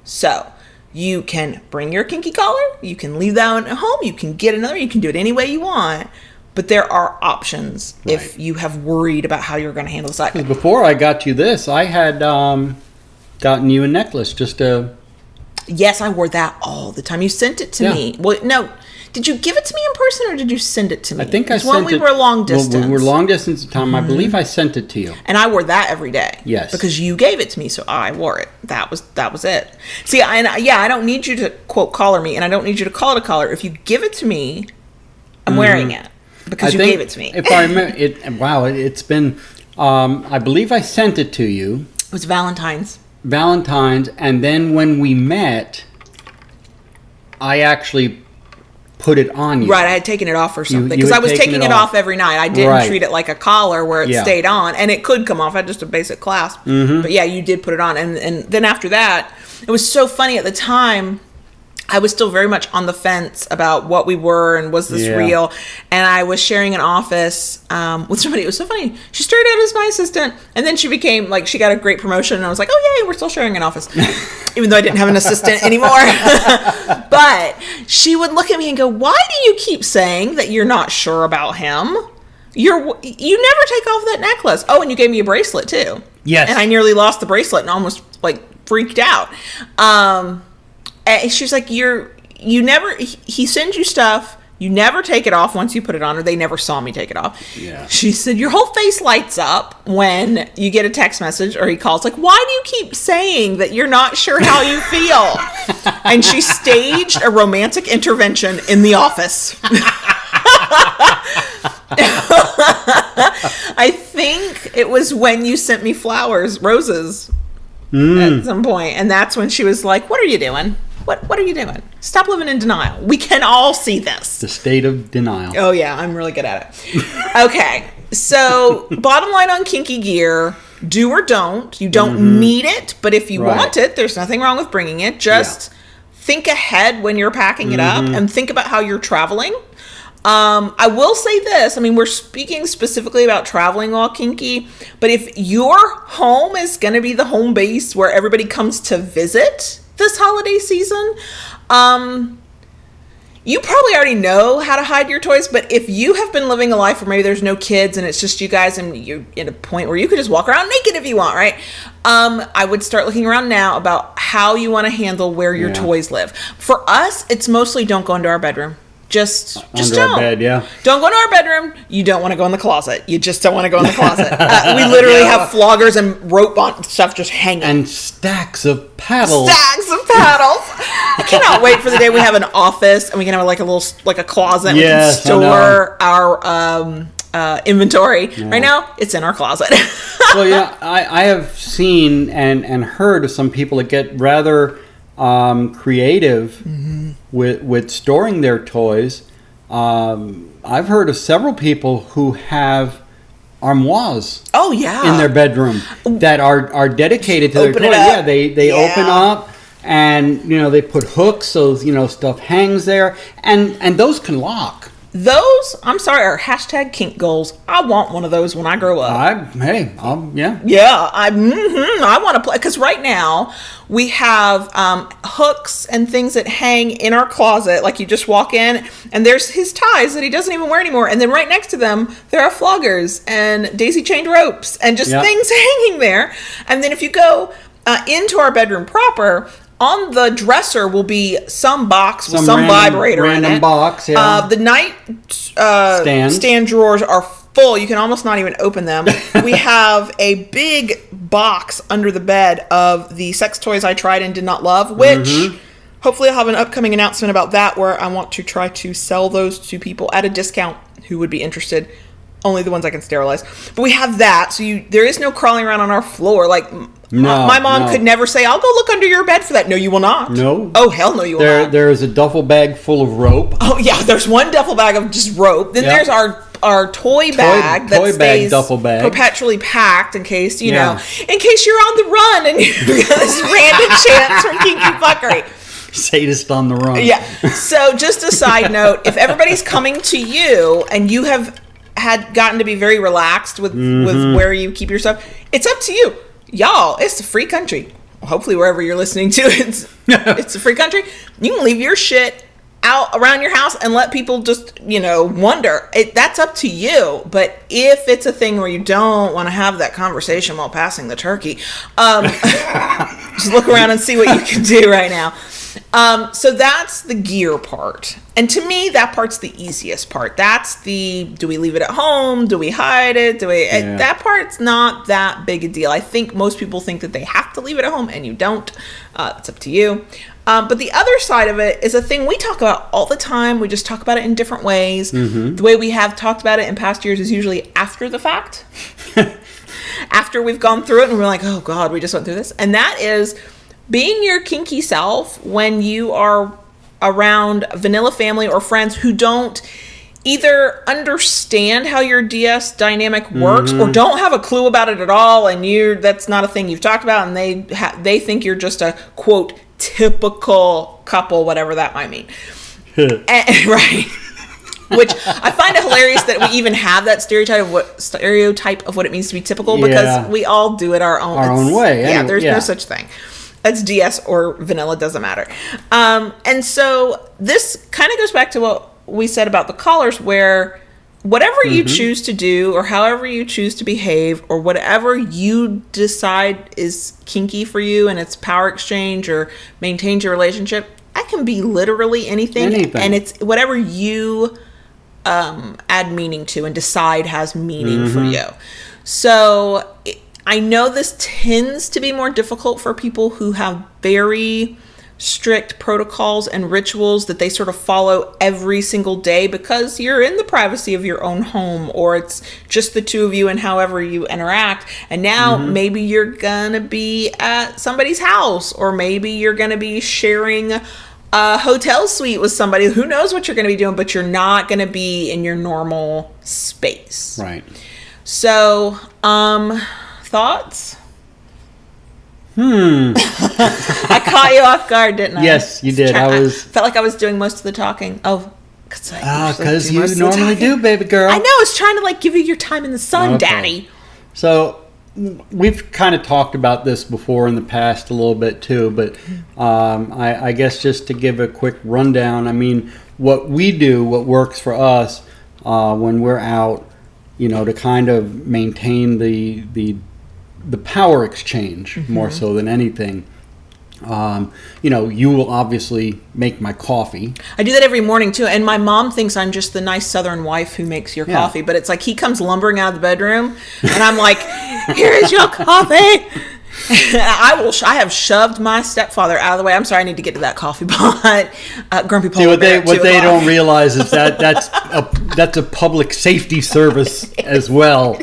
So you can bring your kinky collar. You can leave that one at home. You can get another. You can do it any way you want. But there are options if you have worried about how you're going to handle this. Before I got you this, I had gotten you a necklace just to... Yes, I wore that all the time. You sent it to me. Well, no. Did you give it to me in person or did you send it to me? I think I sent it... we were long distance. Well, we were long distance at the time. I believe I sent it to you. And I wore that every day. Yes. Because you gave it to me, so I wore it. That was it. See, I don't need you to, quote, collar me, and I don't need you to call it a collar. If you give it to me, I'm wearing it. Because you gave it to me. If I remember, it's been, I believe I sent it to you. It was Valentine's. Valentine's, and then when we met, I actually put it on you. Right, I had taken it off or something. Because had I was taking it off every night. I didn't treat it like a collar where it stayed on. And it could come off. I had just a basic clasp. But yeah, you did put it on. And then after that, it was so funny at the time. I was still very much on the fence about what we were and was this real. And I was sharing an office with somebody. It was so funny. She started out as my assistant, and then she became like, she got a great promotion. And I was like, oh, yay, we're still sharing an office. Even though I didn't have an assistant anymore. But she would look at me and go, why do you keep saying that you're not sure about him? You never take off that necklace. Oh, and you gave me a bracelet too. Yes. And I nearly lost the bracelet and almost like freaked out. And she's like, you never, he sends you stuff, you never take it off once you put it on, or they never saw me take it off. Yeah. She said, your whole face lights up when you get a text message or he calls, like, why do you keep saying that you're not sure how you feel? And she staged a romantic intervention in the office. I think it was when you sent me roses at some point, and that's when she was like, what are you doing? What are you doing? Stop living in denial. We can all see this. The state of denial. Oh yeah, I'm really good at it. Okay, so bottom line on kinky gear, do or don't. You don't need it, but if you want it, there's nothing wrong with bringing it. Just think ahead when you're packing it up and think about how you're traveling. I will say this. I mean, we're speaking specifically about traveling while kinky, but if your home is going to be the home base where everybody comes to visit this holiday season, you probably already know how to hide your toys. But if you have been living a life where maybe there's no kids and it's just you guys and you're at a point where you could just walk around naked if you want, right? I would start looking around now about how you want to handle where your toys live. For us, it's mostly don't go into our bedroom. Just Under don't. our bed, Don't go into our bedroom. You don't want to go in the closet. You just don't want to go in the closet. We literally have floggers and rope on stuff just hanging. And stacks of paddles. I cannot wait for the day we have an office and we can have like a closet and we can store our inventory. Right now, it's in our closet. Well, yeah, I have seen and heard of some people that get rather creative with storing their toys. I've heard of several people who have armoires in their bedroom that are dedicated to their toys. Yeah, they open up and they put hooks so stuff hangs there, and those can lock. Those, I'm sorry, are hashtag kink goals. I want one of those when I grow up. I want to play, because right now we have hooks and things that hang in our closet. Like you just walk in and there's his ties that he doesn't even wear anymore. And then right next to them, there are floggers and daisy chained ropes and just things hanging there. And then if you go into our bedroom proper, on the dresser will be some box with some vibrator in it. Box, the night stand drawers are full. You can almost not even open them. We have a big box under the bed of the sex toys I tried and did not love, which hopefully I'll have an upcoming announcement about that where I want to try to sell those to people at a discount who would be interested. Only the ones I can sterilize. But we have that, so there is no crawling around on our floor. Like, my mom could never say, I'll go look under your bed for that. No, you will not. No. Oh, hell no, you will not. There is a duffel bag full of rope. Oh, yeah, there's one duffel bag of just rope. Then there's our toy bag that stays duffel bag. Perpetually packed in case, in case you're on the run and you got this random chance for kinky fuckery. Sadist on the run. Yeah. So just a side note, if everybody's coming to you and you have had gotten to be very relaxed with where you keep your stuff, it's up to you. Y'all, it's a free country. Hopefully wherever you're listening to, it's a free country. You can leave your shit out around your house and let people just, wonder. That's up to you. But if it's a thing where you don't want to have that conversation while passing the turkey, just look around and see what you can do right now. So that's the gear part. And to me, that part's the easiest part. That's do we leave it at home? Do we hide it? That part's not that big a deal. I think most people think that they have to leave it at home and you don't. It's up to you. But the other side of it is a thing we talk about all the time. We just talk about it in different ways. The way we have talked about it in past years is usually after the fact. after we've gone through it and we're like, oh God, we just went through this. And that is being your kinky self when you are around vanilla family or friends who don't either understand how your DS dynamic works or don't have a clue about it at all, and that's not a thing you've talked about, and they think you're just a, quote, typical couple, whatever that might mean. Right. Which I find it hilarious that we even have that stereotype of what it means to be typical, because we all do it our own way. Yeah, there's no such thing. That's DS or vanilla, doesn't matter. And so this kind of goes back to what we said about the collars, where whatever you choose to do or however you choose to behave or whatever you decide is kinky for you and it's power exchange or maintains your relationship, that can be literally anything. And it's whatever you add meaning to and decide has meaning for you. So I know this tends to be more difficult for people who have very strict protocols and rituals that they sort of follow every single day, because you're in the privacy of your own home, or it's just the two of you and however you interact. And now maybe you're gonna be at somebody's house, or maybe you're gonna be sharing a hotel suite with somebody. Who knows what you're gonna be doing, but you're not gonna be in your normal space. Right. So, thoughts? I caught you off guard, didn't I? Yes, you did. I felt like I was doing most of the talking. Oh, because you normally do, baby girl. I know. I was trying to give you your time in the sun, Daddy. So we've kind of talked about this before in the past a little bit too, but I guess just to give a quick rundown. I mean, what we do, what works for us when we're out, to kind of maintain the power exchange more so than anything. You will obviously make my coffee. I do that every morning too, and my mom thinks I'm just the nice Southern wife who makes your coffee, but it's like he comes lumbering out of the bedroom and I'm like, here is your coffee. I have shoved my stepfather out of the way. I'm sorry, I need to get to that coffee pot. Grumpy Paul. See, what they don't realize is that's a public safety service as well.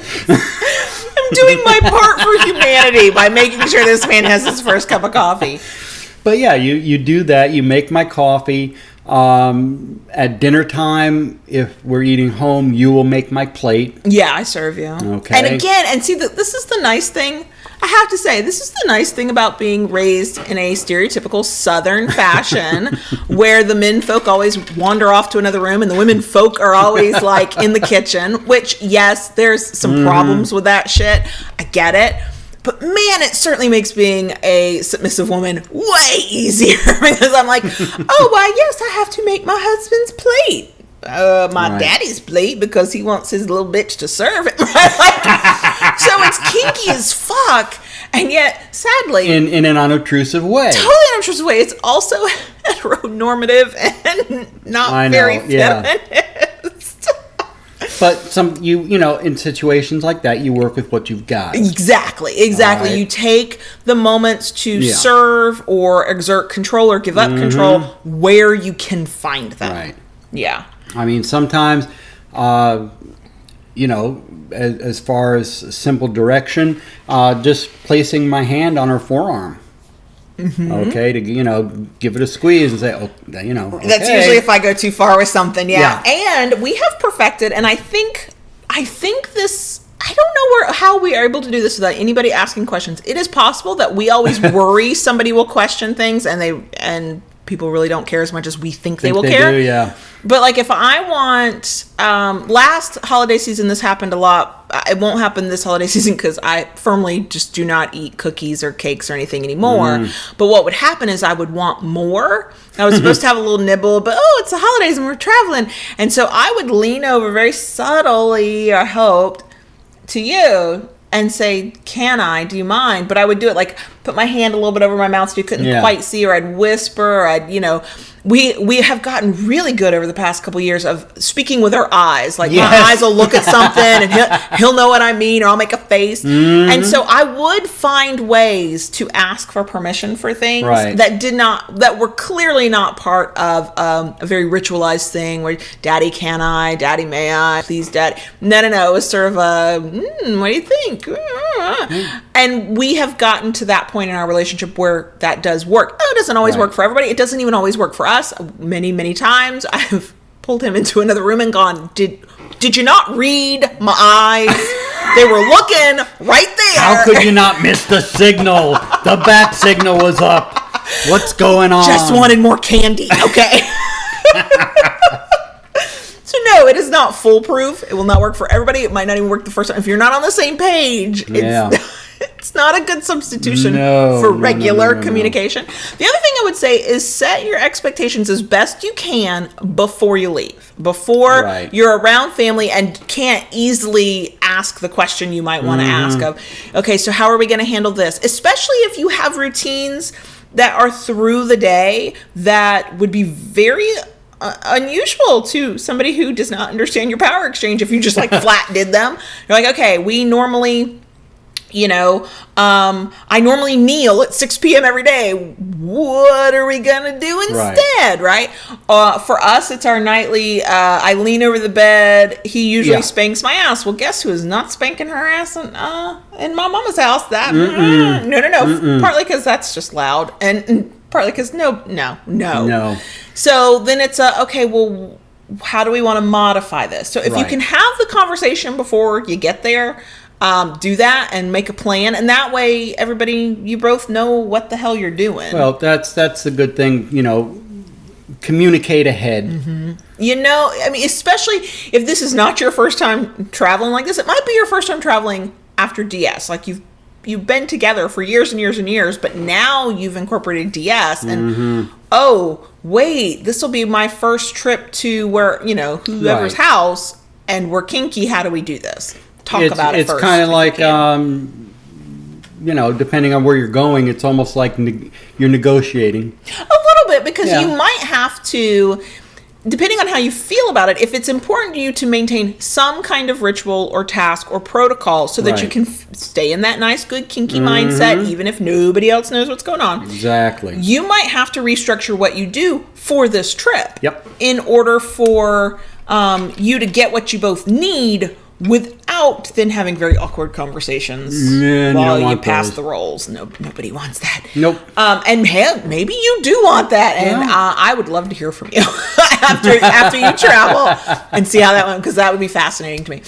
I'm doing my part for humanity by making sure this man has his first cup of coffee. But yeah, you do that. You make my coffee. At dinner time, if we're eating home, you will make my plate. Yeah, I serve you. Okay. And again, see, this is the nice thing. I have to say, this is the nice thing about being raised in a stereotypical Southern fashion, where the men folk always wander off to another room and the women folk are always in the kitchen, which, yes, there's some problems with that shit. I get it. But man, it certainly makes being a submissive woman way easier, because I'm like, oh, why, yes, I have to make my husband's plate. Daddy's plate, because he wants his little bitch to serve it. So it's kinky as fuck, and yet, sadly, in an unobtrusive way. Totally unobtrusive way. It's also heteronormative and not very feminist. But in situations like that, you work with what you've got. Exactly. Right. You take the moments to serve or exert control or give up control where you can find them. Right. Yeah. I mean, sometimes, as far as simple direction, just placing my hand on her forearm. Okay, to give it a squeeze and say, okay. That's usually if I go too far with something, yeah. And we have perfected, and I think this. I don't know how we are able to do this without anybody asking questions. It is possible that we always worry somebody will question things, and people really don't care as much as we think they will care. Do, yeah. But if I want, last holiday season, this happened a lot. It won't happen this holiday season because I firmly just do not eat cookies or cakes or anything anymore. But what would happen is I would want more. I was supposed to have a little nibble, but it's the holidays and we're traveling. And so I would lean over very subtly, I hoped, to you and say, do you mind? But I would do it put my hand a little bit over my mouth so you couldn't quite see, or I'd whisper, or we have gotten really good over the past couple of years of speaking with our eyes. My eyes will look at something and he'll know what I mean, or I'll make a face. And so I would find ways to ask for permission for things that were clearly not part of a very ritualized thing where daddy, can I, daddy, may I, please, daddy. No, it was sort of what do you think? And we have gotten to that point in our relationship where that does work. Oh, it doesn't always work for everybody. It doesn't even always work for us. Many, many times I've pulled him into another room and gone, did you not read my eyes? They were looking right there. How could you not miss the signal? The bat signal was up. What's going on? Just wanted more candy. Okay. So no, it is not foolproof. It will not work for everybody. It might not even work the first time. If you're not on the same page, it's not a good substitution for regular communication. The other thing I would say is set your expectations as best you can before you leave. Before you're around family and can't easily ask the question you might want to ask of, okay, so how are we going to handle this? Especially if you have routines that are through the day that would be very unusual to somebody who does not understand your power exchange. If you just like flat did them, you're like, okay, we normally, I normally kneel at 6 p.m. every day. What are we gonna do instead, right? For us, it's our nightly, I lean over the bed. He usually spanks my ass. Well, guess who is not spanking her ass in my mama's house? That no. Partly because that's just loud, and partly because no. So then it's okay, well, how do we want to modify this? So if you can have the conversation before you get there, do that and make a plan. And that way, you both know what the hell you're doing. Well, that's a good thing, communicate ahead. I mean, especially if this is not your first time traveling like this, it might be your first time traveling after DS. Like you've been together for years and years and years, but now you've incorporated DS and oh wait, this will be my first trip to where whoever's house, and we're kinky. How do we do this? Talk about it first. It's kind of like depending on where you're going, it's almost like you're negotiating a little bit, because you might have to, depending on how you feel about it, if it's important to you to maintain some kind of ritual or task or protocol so that you can stay in that nice, good, kinky mindset, even if nobody else knows what's going on. Exactly. You might have to restructure what you do for this trip. Yep. In order for you to get what you both need without then having very awkward conversations while you pass the rolls. Nobody wants that. Nope. And hell, maybe you do want that, and I would love to hear from you after you travel and see how that went, because that would be fascinating to me.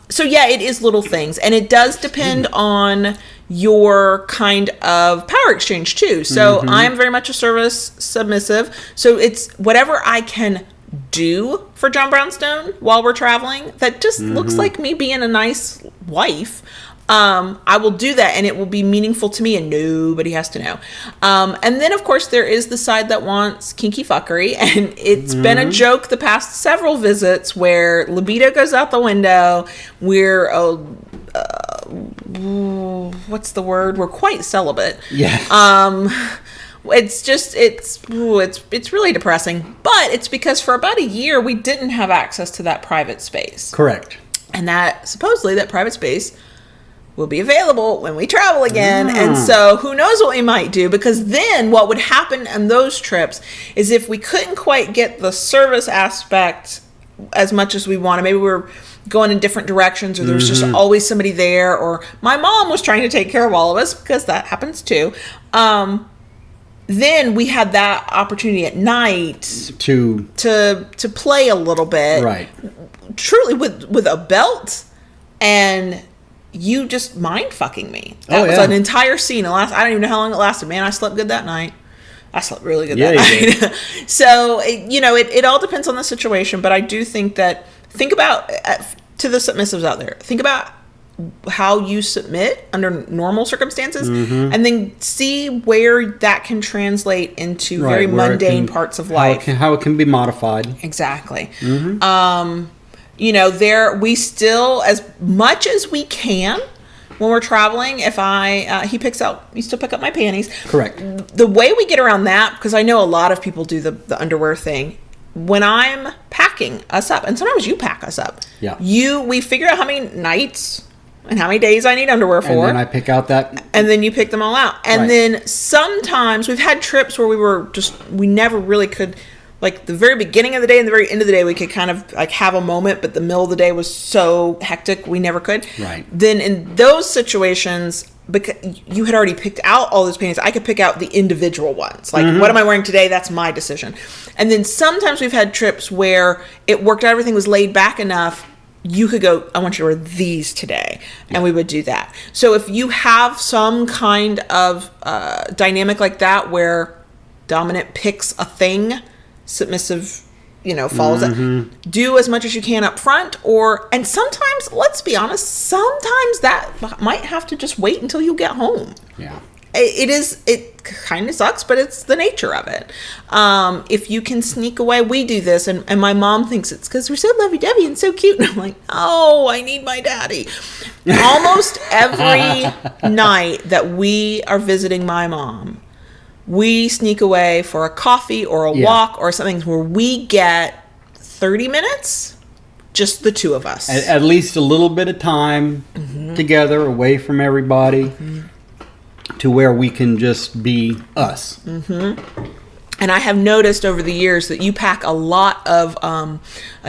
So yeah, it is little things, and it does depend on your kind of power exchange too. So I am very much a service submissive. So it's whatever I can do for John Brownstone while we're traveling that just looks like me being a nice wife. I will do that, and it will be meaningful to me, and nobody has to know. And then, of course, there is the side that wants kinky fuckery, and it's been a joke the past several visits where libido goes out the window. We're what's the word? We're quite celibate. Yeah. It's just, it's really depressing, but it's because for about a year we didn't have access to that private space. Correct. And that supposedly that private space will be available when we travel again. And so who knows what we might do, because then what would happen on those trips is if we couldn't quite get the service aspect as much as we wanted, maybe we were going in different directions, or there was just always somebody there, or my mom was trying to take care of all of us, because that happens too. Then we had that opportunity at night to play a little bit, right? Truly with a belt, and you just mind fucking me. That was an entire scene. I don't even know how long it lasted. Man, I slept good that night. I slept really good that night. So it all depends on the situation, but I do think about to the submissives out there. Think about how you submit under normal circumstances, and then see where that can translate into very mundane parts of life. How it can be modified. Exactly. We still, as much as we can, when we're traveling, if you still pick up my panties. Correct. The way we get around that, because I know a lot of people do the underwear thing, when I'm packing us up, and sometimes you pack us up, we figure out how many nights and how many days I need underwear for. And then I pick out that. And then you pick them all out. And then sometimes we've had trips where we never really could like the very beginning of the day and the very end of the day, we could kind of like have a moment, but the middle of the day was so hectic, we never could. Right. Then in those situations, because you had already picked out all those paintings, I could pick out the individual ones. Like, what am I wearing today? That's my decision. And then sometimes we've had trips where it worked out, everything was laid back enough, you could go, I want you to wear these today. And we would do that. So if you have some kind of dynamic like that where dominant picks a thing, submissive, follows it. Do as much as you can up front, and sometimes, let's be honest, sometimes that might have to just wait until you get home. Yeah. It kind of sucks, but it's the nature of it. If you can sneak away, we do this, and my mom thinks it's because we're so lovey-dovey and so cute, and I'm like, oh, I need my daddy. Almost every night that we are visiting my mom, we sneak away for a coffee or a walk or something where we get 30 minutes, just the two of us. At least a little bit of time together, away from everybody, to where we can just be us. And I have noticed over the years that you pack a lot of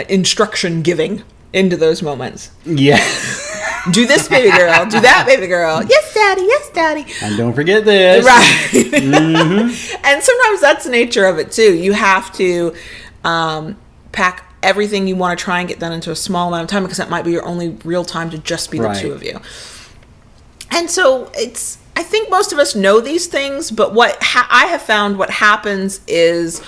instruction giving into those moments. Yeah. Do this, baby girl. Do that, baby girl. Yes, daddy. Yes, daddy. And don't forget this. Right. And sometimes that's the nature of it, too. You have to pack everything you want to try and get done into a small amount of time, because that might be your only real time to just be the two of you. And so I think most of us know these things, but what I have found what happens is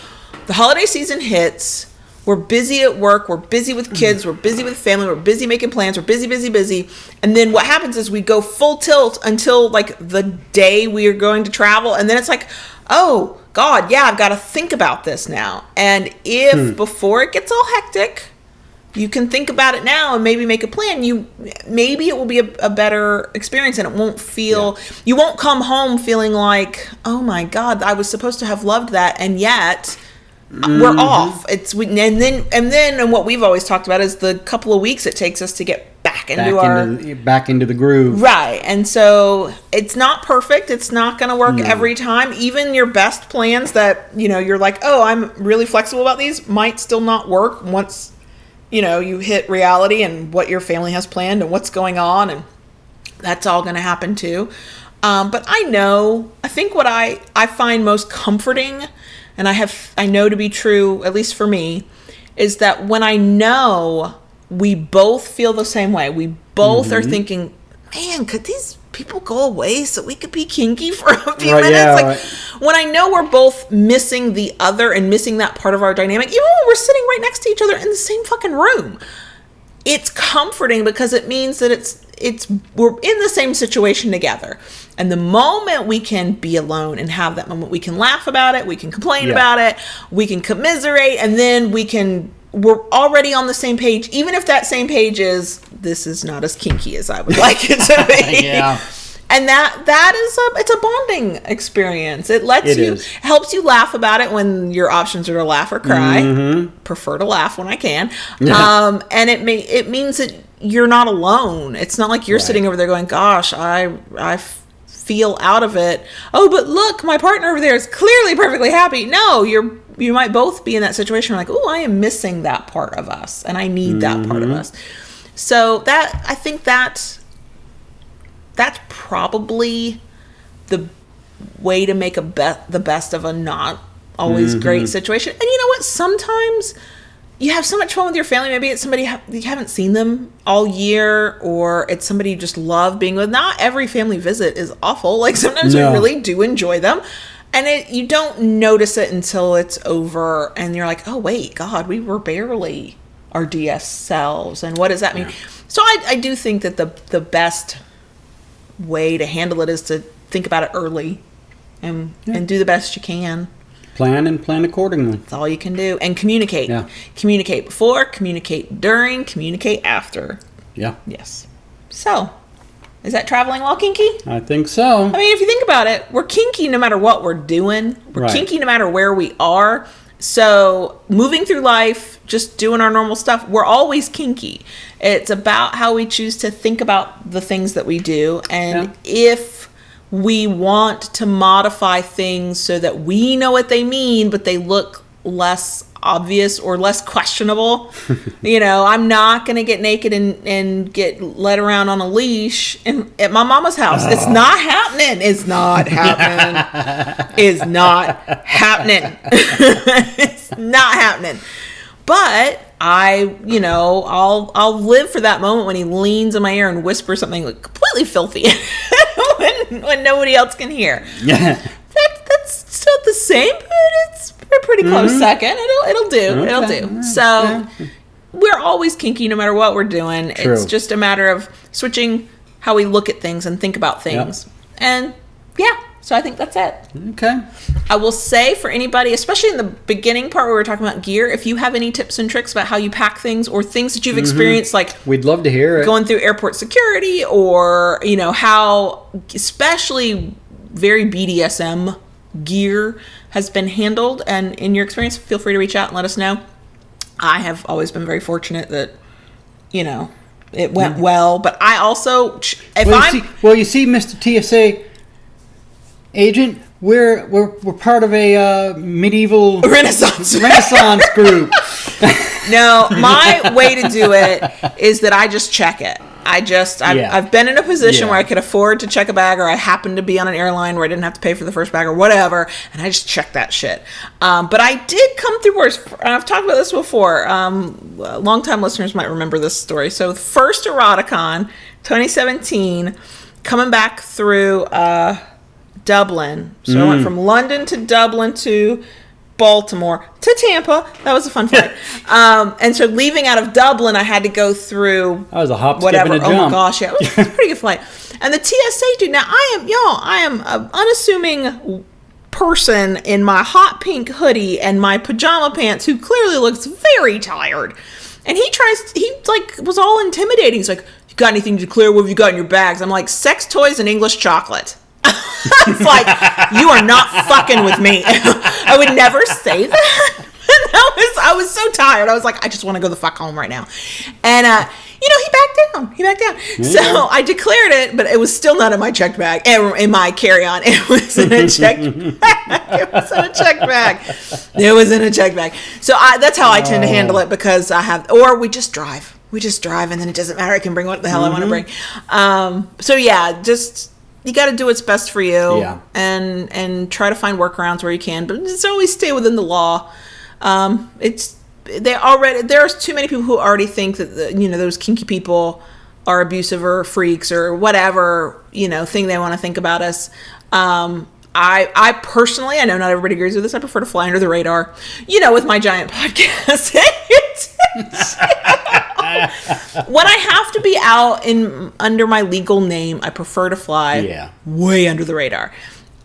the holiday season hits. We're busy at work. We're busy with kids. We're busy with family. We're busy making plans. We're busy. And then what happens is we go full tilt until like the day we are going to travel. And then it's like, oh, God, yeah, I've got to think about this now. And if before it gets all hectic, you can think about it now and maybe make a plan, maybe it will be a better experience, and it won't feel, you won't come home feeling like, oh my God, I was supposed to have loved that, and yet we're off. And what we've always talked about is the couple of weeks it takes us to get back into the groove. Right. And so it's not perfect. It's not going to work every time. Even your best plans that, you're like, oh, I'm really flexible about these, might still not work once, you hit reality and what your family has planned and what's going on, and that's all going to happen too. But I think what I find most comforting, and I know to be true, at least for me, is that when I know we both feel the same way, we both are thinking, man, could these people go away so we could be kinky for a few minutes? When I know we're both missing the other and missing that part of our dynamic, even when we're sitting right next to each other in the same fucking room, it's comforting, because it means that we're in the same situation together. And the moment we can be alone and have that moment, we can laugh about it, we can complain about it, we can commiserate, and then we're already on the same page, even if that same page is, this is not as kinky as I would like it to be. And it's a bonding experience. It helps you laugh about it when your options are to laugh or cry. Prefer to laugh when I can. And it means that you're not alone. It's not like you're sitting over there going, gosh, I feel out of it. Oh, but look, my partner over there is clearly perfectly happy. No, you might both be in that situation like, oh, I am missing that part of us, and I need that part of us. So I think that's probably the way to make the best of a not always great situation. And you know what? Sometimes you have so much fun with your family. Maybe it's somebody you haven't seen them all year, or it's somebody you just love being with. Not every family visit is awful. Like sometimes we really do enjoy them. And you don't notice it until it's over, and you're like, oh, wait, God, we were barely our DS selves. And what does that mean? So I do think that the best way to handle it is to think about it early and do the best you can. Plan and plan accordingly. That's all you can do. And communicate. Yeah. Communicate before, communicate during, communicate after. Yeah. Yes. So, is that traveling while kinky? I think so. I mean, if you think about it, we're kinky no matter what we're doing. We're kinky no matter where we are. So, moving through life, just doing our normal stuff, we're always kinky. It's about how we choose to think about the things that we do. And if we want to modify things so that we know what they mean, but they look less obvious or less questionable. I'm not going to get naked and get led around on a leash at my mama's house. It's not happening. It's not happening. It's not happening. It's not happening. But I'll live for that moment when he leans in my ear and whispers something like completely filthy when nobody else can hear. That's still the same, but it's a pretty close second. It'll do. Okay. It'll do. So we're always kinky no matter what we're doing. True. It's just a matter of switching how we look at things and think about things. Yep. And so I think that's it. Okay. I will say for anybody, especially in the beginning part where we were talking about gear, if you have any tips and tricks about how you pack things or things that you've experienced, like we'd love to hear it. Going through airport security or, how especially very BDSM gear has been handled, and in your experience, feel free to reach out and let us know. I have always been very fortunate that, it went well, but I also, you see, Mr. TSA agent, we're part of a medieval Renaissance group. No, my way to do it is that I just check it. I've been in a position where I could afford to check a bag, or I happened to be on an airline where I didn't have to pay for the first bag or whatever, and I just checked that shit. But I did come through worse. I've talked about this before. Long-time listeners might remember this story. So first Eroticon, 2017, coming back through Dublin. So I went from London to Dublin to Baltimore to Tampa. That was a fun flight. And so leaving out of Dublin, I had to go through that was a hop, skip, and a jump. Oh my gosh, yeah, it was a pretty good flight. And the TSA dude. Now I am an unassuming person in my hot pink hoodie and my pajama pants who clearly looks very tired. And he was all intimidating. He's like, "You got anything to clear? What have you got in your bags?" I'm like, "Sex toys and English chocolate." It's like, you are not fucking with me. I would never say that. I was so tired. I was like, I just want to go the fuck home right now. And, he backed down. Yeah. So I declared it, but it was still not in my checked bag, in my carry-on. It was in a checked bag. It was in a checked bag. So that's how I tend to handle it, because or we just drive. And then it doesn't matter. I can bring what the hell I want to bring. You got to do what's best for you, and try to find workarounds where you can, but just always stay within the law. There's too many people who already think that those kinky people are abusive or freaks or whatever thing they want to think about us. I personally, I know not everybody agrees with this, I prefer to fly under the radar, with my giant podcast. When I have to be out under my legal name, I prefer to fly way under the radar.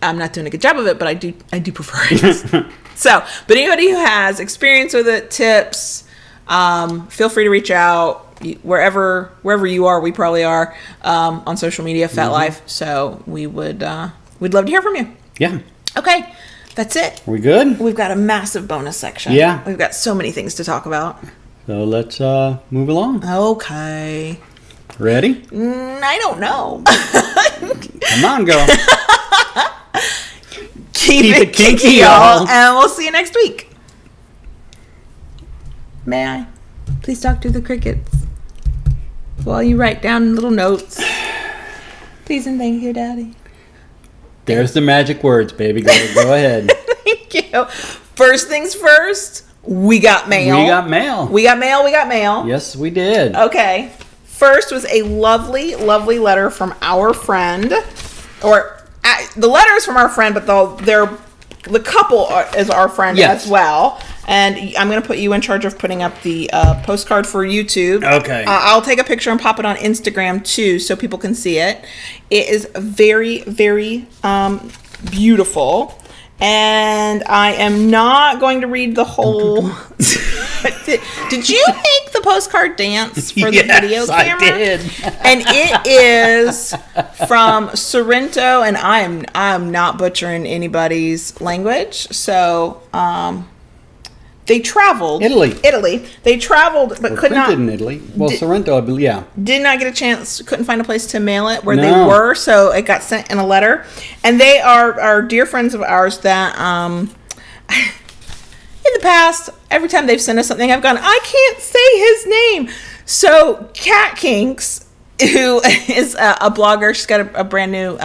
I'm not doing a good job of it, but I do prefer it. So, but anybody who has experience with it, tips, feel free to reach out. Wherever you are, we probably are on social media, Fat Life. So we'd love to hear from you. Yeah. Okay, that's it. We good? We've got a massive bonus section. Yeah. We've got so many things to talk about. So let's move along. Okay. Ready? I don't know. Come on, girl. Keep it kinky, y'all. And we'll see you next week. May I? Please talk to the crickets while you write down little notes. Please and thank you, Daddy. There's the magic words, baby. Go ahead. Thank you. First things first. We got mail. Yes, we did. Okay. First was a lovely, lovely letter from our friend. The letter is from our friend, but the couple is our friend as well. And I'm going to put you in charge of putting up the postcard for YouTube. Okay. I'll take a picture and pop it on Instagram too, so people can see it. It is very, very beautiful. And I am not going to read the whole. Did you make the postcard dance for the video camera? I did. And it is from Sorrento, and I'm not butchering anybody's language. So they traveled. Italy. They traveled, but could not. In Italy. Well, Sorrento, I believe. Yeah. Did not get a chance. Couldn't find a place to mail it where they were, so it got sent in a letter. And they are dear friends of ours that, in the past, every time they've sent us something, I've gone, I can't say his name. So Cat Kinks, who is a blogger, she's got a brand new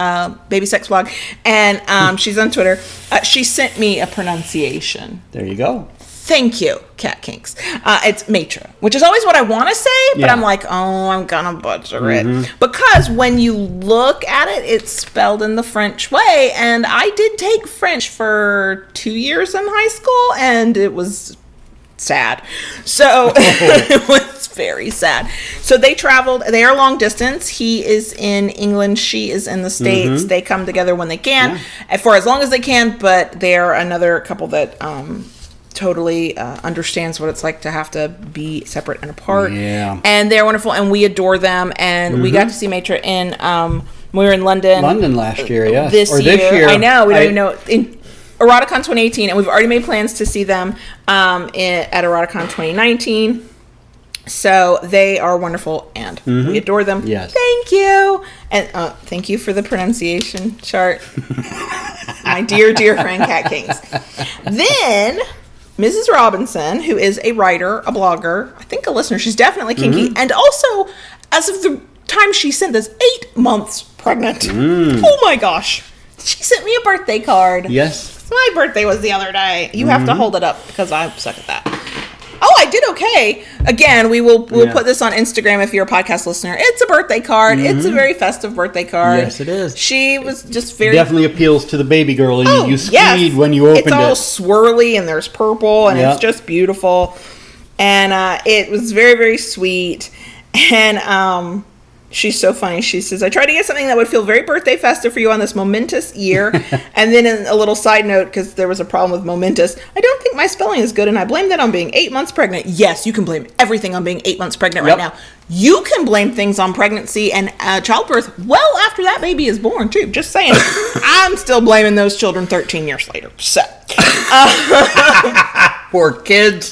baby sex blog, and she's on Twitter. She sent me a pronunciation. There you go. Thank you, Cat Kinks. It's maitre, which is always what I want to say, but I'm like, oh, I'm gonna butcher it. Because when you look at it, it's spelled in the French way, and I did take French for 2 years in high school, and it was sad. So it was very sad. So they traveled. They are long distance. He is in England. She is in the States. They come together when they can, and for as long as they can, but they are another couple that totally understands what it's like to have to be separate and apart. Yeah. And they're wonderful, and we adore them. And we got to see Maitre in, we were in London. London last year, yes. This year. I know. We don't even know. In Eroticon 2018, and we've already made plans to see them at Eroticon 2019. So they are wonderful, and we adore them. Yes. Thank you. And thank you for the pronunciation chart. My dear, dear friend, Cat Kings. Then Mrs. Robinson, who is a writer, a blogger, I think a listener. She's definitely kinky. And also, as of the time she sent this, 8 months pregnant. Oh my gosh. She sent me a birthday card. Yes. My birthday was the other day. You have to hold it up because I suck at that. Oh, I did okay. Again, we'll put this on Instagram if you're a podcast listener. It's a birthday card. It's a very festive birthday card. Yes, it is. She was just very... Definitely appeals to the baby girl. You squeed when you opened it. It's all swirly and there's purple and it's just beautiful. And it was very, very sweet. And she's so funny. She says, I tried to get something that would feel very birthday festive for you on this momentous year. And then in a little side note, because there was a problem with momentous, I don't think my spelling is good, and I blame that on being 8 months pregnant. Yes, you can blame everything on being 8 months pregnant right now. You can blame things on pregnancy and childbirth well after that baby is born, too. Just saying. I'm still blaming those children 13 years later. So. Poor kids.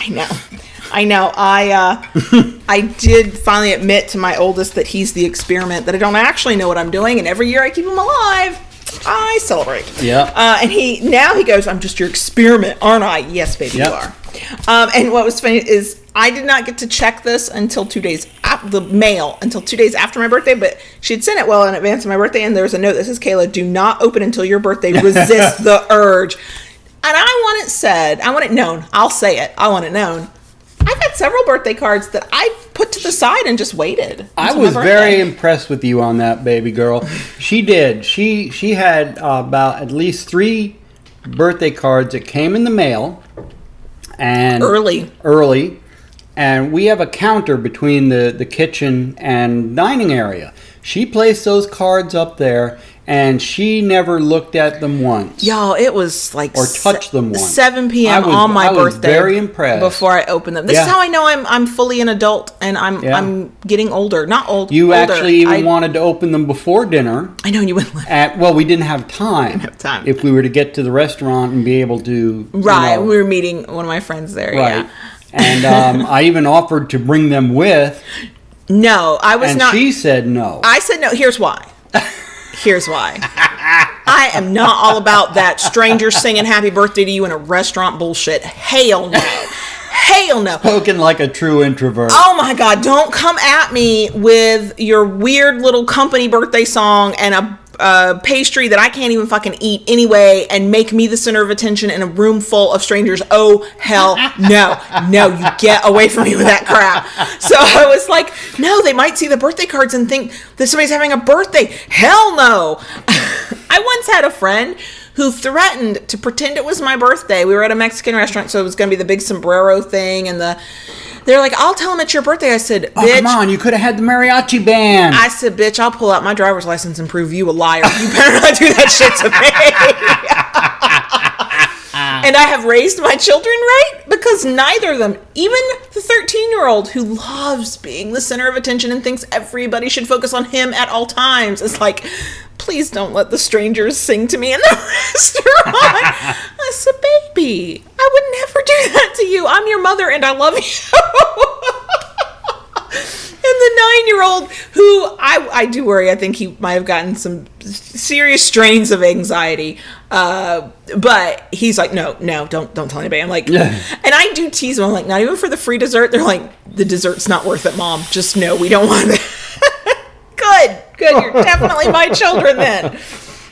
I know. I did finally admit to my oldest that he's the experiment, that I don't actually know what I'm doing, and every year I keep him alive, I celebrate. Yeah. And he goes, I'm just your experiment, aren't I? Yes, baby, you are. And what was funny is I did not get to check this until 2 days until 2 days after my birthday, but she'd sent it well in advance of my birthday, and there was a note that says, Kayla, do not open until your birthday. Resist the urge. And I want it said. I want it known. I'll say it. I want it known. I've had several birthday cards that I put to the side and just waited. I was very impressed with you on that, baby girl. She did. She had about at least 3 birthday cards that came in the mail. And early. And we have a counter between the kitchen and dining area. She placed those cards up there, and she never looked at them once. Y'all, it was like... Or touched them once. 7 p.m. on my birthday. I was very impressed. Before I opened them. This is how I know I'm fully an adult, and I'm getting older. Not old, You older. Actually even wanted to open them before dinner. I know, and you wouldn't let me. Well, we didn't have time. If we were to get to the restaurant and be able to... Right, we were meeting one of my friends there, right. And I even offered to bring them with... No, I was not. And she said no. I said no. Here's why. I am not all about that stranger singing happy birthday to you in a restaurant bullshit. Hell no. Hell no. Spoken like a true introvert. Oh my God. Don't come at me with your weird little company birthday song and a pastry that I can't even fucking eat anyway and make me the center of attention in a room full of strangers. Oh, hell no. No, you get away from me with that crap. So I was like, no, they might see the birthday cards and think that somebody's having a birthday. Hell no. I once had a friend who threatened to pretend it was my birthday. We were at a Mexican restaurant, so it was going to be the big sombrero thing, and they're like, I'll tell them it's your birthday. I said, bitch. Oh, come on, you could have had the mariachi band. I said, bitch, I'll pull out my driver's license and prove you a liar. You better not do that shit to me. And I have raised my children right, because neither of them, even the 13-year-old who loves being the center of attention and thinks everybody should focus on him at all times, is like, please don't let the strangers sing to me in the restaurant. I said, baby, I would never do that to you. I'm your mother and I love you. And the 9-year-old who I do worry. I think he might have gotten some serious strains of anxiety. But he's like, no, don't tell anybody. I'm like, and I do tease him. I'm like, not even for the free dessert. They're like, the dessert's not worth it, Mom. Just no, we don't want it. Good. You're definitely my children then.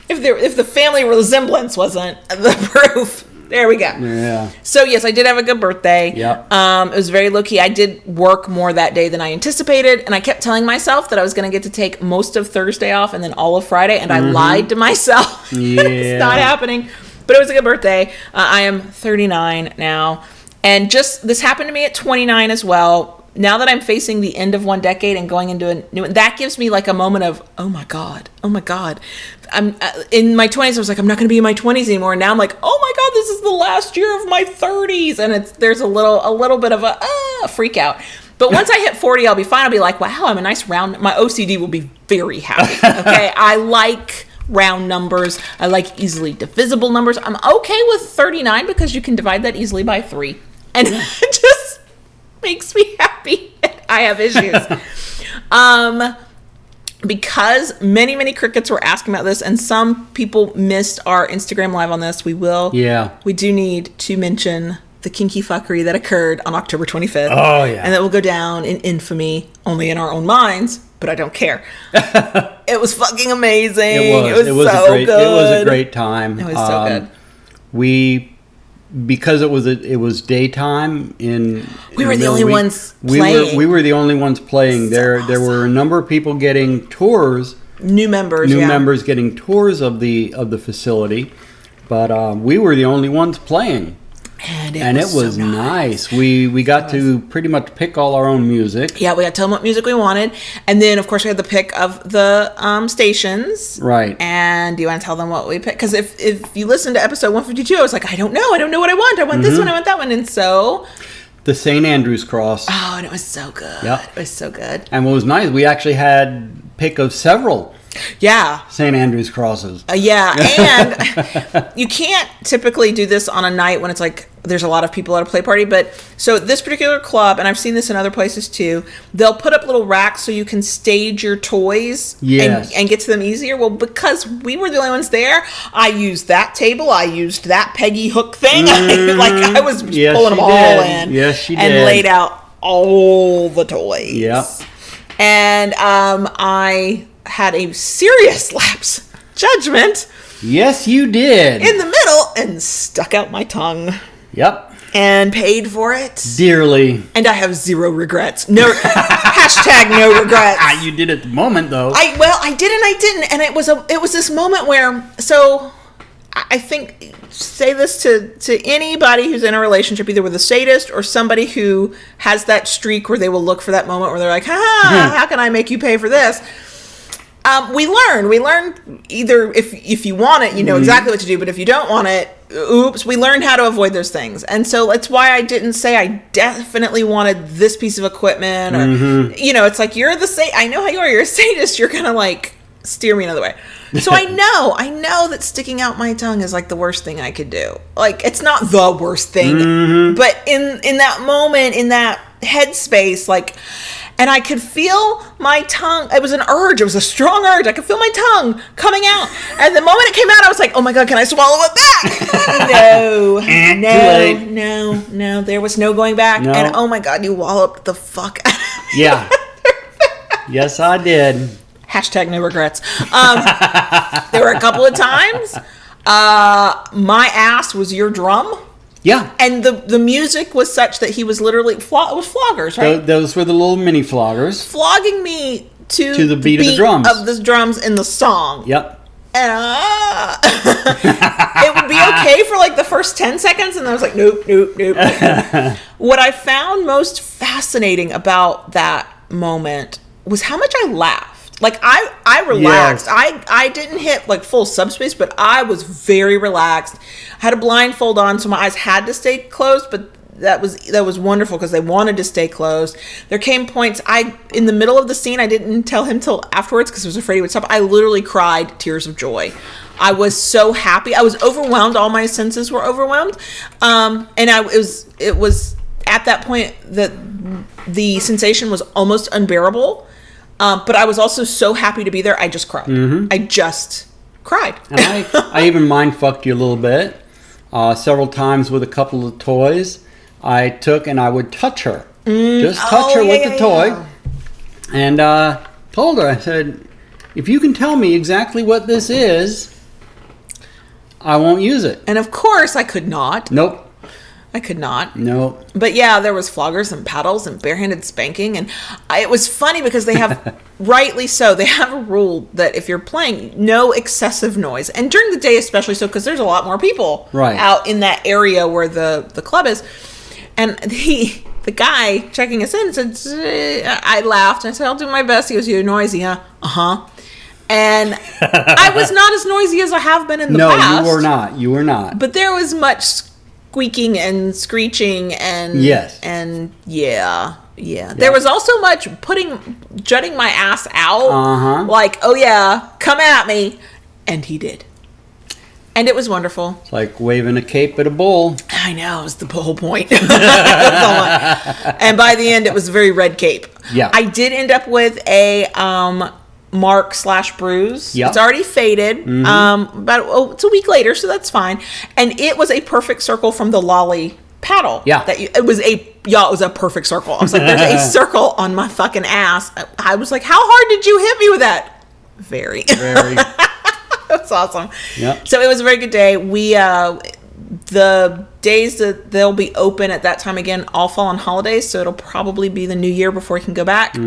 If the family resemblance wasn't the proof. There we go. Yeah. So, yes, I did have a good birthday. Yep. It was very low-key. I did work more that day than I anticipated, and I kept telling myself that I was going to get to take most of Thursday off and then all of Friday, and I lied to myself. Yeah. It's not happening. But it was a good birthday. I am 39 now, and this happened to me at 29 as well. Now that I'm facing the end of one decade and going into a new one, that gives me like a moment of, oh my God. I'm in my 20s. I was like, I'm not going to be in my 20s anymore. And now I'm like, oh my God, this is the last year of my 30s. And there's a little bit of a freak out. But once I hit 40, I'll be fine. I'll be like, wow, I'm a nice round. My OCD will be very happy. Okay. I like round numbers. I like easily divisible numbers. I'm okay with 39 because you can divide that easily by 3. And it just makes me happy. I have issues. Because many crickets were asking about this, and some people missed our Instagram live on this. We do need to mention the kinky fuckery that occurred on October 25th. Oh, yeah. And that will go down in infamy only in our own minds, but I don't care. It was fucking amazing. It was so good. It was a great time. It was so good. Because it was daytime we were the only ones playing. We were the only ones playing. There were a number of people getting tours. New members getting tours of the facility, but we were the only ones playing. And it was so nice. We got to pretty much pick all our own music. Yeah, we got to tell them what music we wanted. And then, of course, we had the pick of the stations. Right. And do you want to tell them what we picked? Because if you listen to episode 152, I was like, I don't know what I want. I want this one, I want that one. And so... the St. Andrew's Cross. Oh, and it was so good. Yep. It was so good. And what was nice, we actually had pick of several St. Andrew's Crosses. Yeah, and you can't typically do this on a night when it's like there's a lot of people at a play party, but so this particular club, and I've seen this in other places too, they'll put up little racks so you can stage your toys and get to them easier. Well, because we were the only ones there, I used that table, I used that Peggy hook thing, I was pulling them all in. Yes, she did. And laid out all the toys. Yep. And I had a serious lapse judgment. Yes, you did. In the middle and stuck out my tongue. Yep. And paid for it. Dearly. And I have zero regrets. No hashtag no regrets. You did at the moment though. I did and I didn't. And it was this moment where, so I think, say this to anybody who's in a relationship, either with a sadist or somebody who has that streak where they will look for that moment where they're like, how can I make you pay for this? We learned either if you want it, you know exactly what to do, but if you don't want it, oops, we learned how to avoid those things. And so that's why I didn't say I definitely wanted this piece of equipment or, it's like, I know how you are, you're a sadist, you're going to like steer me another way. So I know that sticking out my tongue is like the worst thing I could do. Like, it's not the worst thing, but in that moment, in that headspace, like, and I could feel my tongue. It was an urge. It was a strong urge. I could feel my tongue coming out. And the moment it came out, I was like, oh my God, can I swallow it back? No. There was no going back. No. And oh my God, you walloped the fuck out of me. Yeah. Yes, I did. Hashtag no regrets. There were a couple of times. My ass was your drum. Yeah. And the music was such that he was literally, it was floggers, right? Those were the little mini floggers. Flogging me to the beat of the drums. Of the drums in the song. Yep. And it would be okay for like the first 10 seconds, and then I was like, nope. What I found most fascinating about that moment was how much I laughed. Like, I relaxed. Yes. I didn't hit, like, full subspace, but I was very relaxed. I had a blindfold on, so my eyes had to stay closed, but that was wonderful because they wanted to stay closed. There came points, in the middle of the scene, I didn't tell him till afterwards because I was afraid he would stop. I literally cried tears of joy. I was so happy. I was overwhelmed. All my senses were overwhelmed. And it was at that point that the sensation was almost unbearable. But I was also so happy to be there, I just cried. I just cried. And I even mind fucked you a little bit. Several times with a couple of toys. I took and I would touch her. Just touch her with the toy. And told her, I said, if you can tell me exactly what this is, I won't use it. And of course I could not. Nope. I could not. Nope. But yeah, there was floggers and paddles and barehanded spanking. And it was funny because they have, rightly so, they have a rule that if you're playing, no excessive noise. And during the day especially so, because there's a lot more people out in that area where the club is. And the guy checking us in said, I laughed. And I said, I'll do my best. He goes, you're noisy, huh? Uh-huh. And I was not as noisy as I have been in the past. No, you were not. You were not. But there was much squeaking and screeching and yeah. There was also much jutting my ass out, like, oh yeah, come at me, and he did, and it was wonderful. It's like waving a cape at a bull. I know, it was the whole point. And by the end, it was a very red cape. Yeah, I did end up with a mark/bruise. It's already faded. It's a week later, so that's fine. And it was a perfect circle from the lolly paddle. Yeah, it was a perfect circle. I was like, there's a circle on my fucking ass. I was like, how hard did you hit me with that? Very. That's awesome. Yeah. So it was a very good day. We the days that they'll be open at that time again all fall on holidays, so it'll probably be the new year before we can go back. But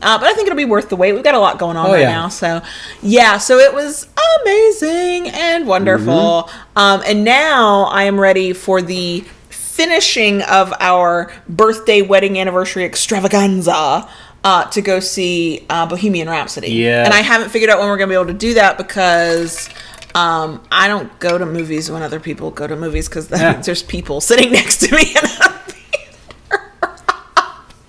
I think it'll be worth the wait. We've got a lot going on now, so yeah. So it was amazing and wonderful. And now I am ready for the finishing of our birthday, wedding, anniversary extravaganza. To go see Bohemian Rhapsody. Yeah. And I haven't figured out when we're going to be able to do that because I don't go to movies when other people go to movies because there's people sitting next to me in a theater.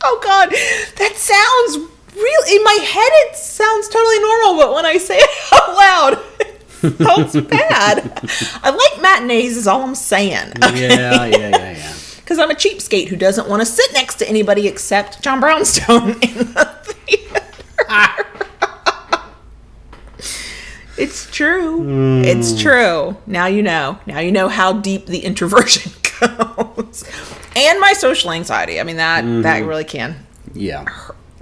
Oh, God. That sounds real. In my head, it sounds totally normal, but when I say it out loud, it sounds bad. I like matinees is all I'm saying. Okay? Yeah. Because I'm a cheapskate who doesn't want to sit next to anybody except John Brownstone in the theater. It's true. It's true. Now you know. Now you know how deep the introversion goes. And my social anxiety. I mean, that really can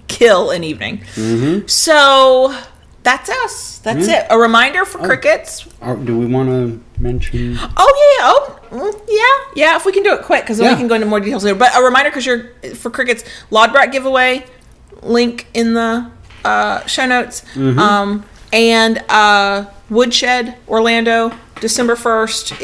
kill an evening. So that's us. That's it. A reminder for crickets. Do we want to mention? Yeah. If we can do it quick, because then we can go into more details later. But a reminder, because for crickets, Laud Brock giveaway link in the show notes, and Woodshed Orlando December 1st.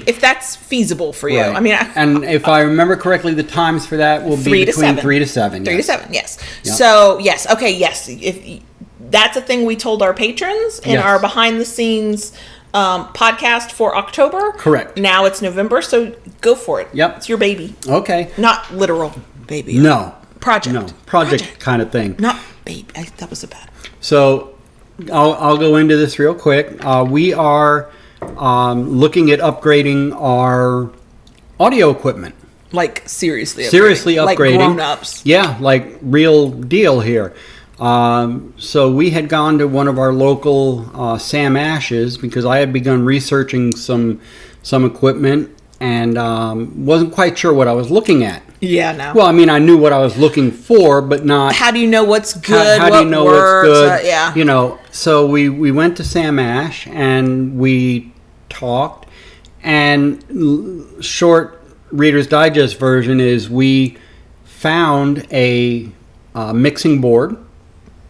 If that's feasible for you, I mean, and if I remember correctly, the times for that will be between 3 to 7. 3 to 7. Yes. Yep. So yes. Okay. Yes. If that's a thing we told our patrons in our behind the scenes podcast for October. Correct. Now it's November, so go for it. Yep. It's your baby. Okay. Not literal baby. No. Project. No. Project kind of thing. Not baby. That was a bad one. So I'll go into this real quick. We are looking at upgrading our audio equipment. Like seriously upgrading. Like grown-ups. Yeah, like real deal here. So we had gone to one of our local Sam Ash's because I had begun researching some equipment and wasn't quite sure what I was looking at. Yeah, no. Well, I mean, I knew what I was looking for, but not... How do you know what's good, how do you know works, what's good? You know, so we went to Sam Ash and we talked, and short Reader's Digest version is we found a mixing board.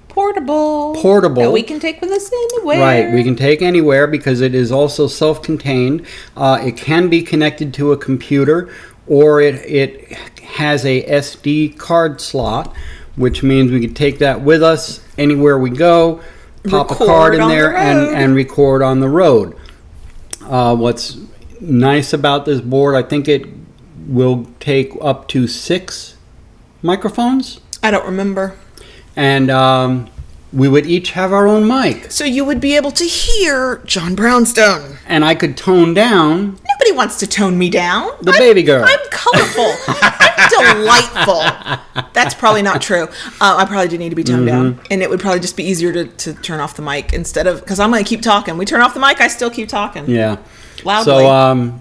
Portable. That we can take with us anywhere. Right, we can take anywhere because it is also self-contained. It can be connected to a computer, or it has a SD card slot, which means we can take that with us anywhere we go, pop a card in there, and record on the road. What's nice about this board, I think it will take up to 6 microphones. I don't remember. And we would each have our own mic. So you would be able to hear John Brownstone. And I could tone down. Nobody wants to tone me down. The baby girl. I'm colorful. I'm delightful. That's probably not true. I probably do need to be toned down. And it would probably just be easier to turn off the mic instead of... Because I'm going to keep talking. We turn off the mic, I still keep talking. Yeah. Loudly. So,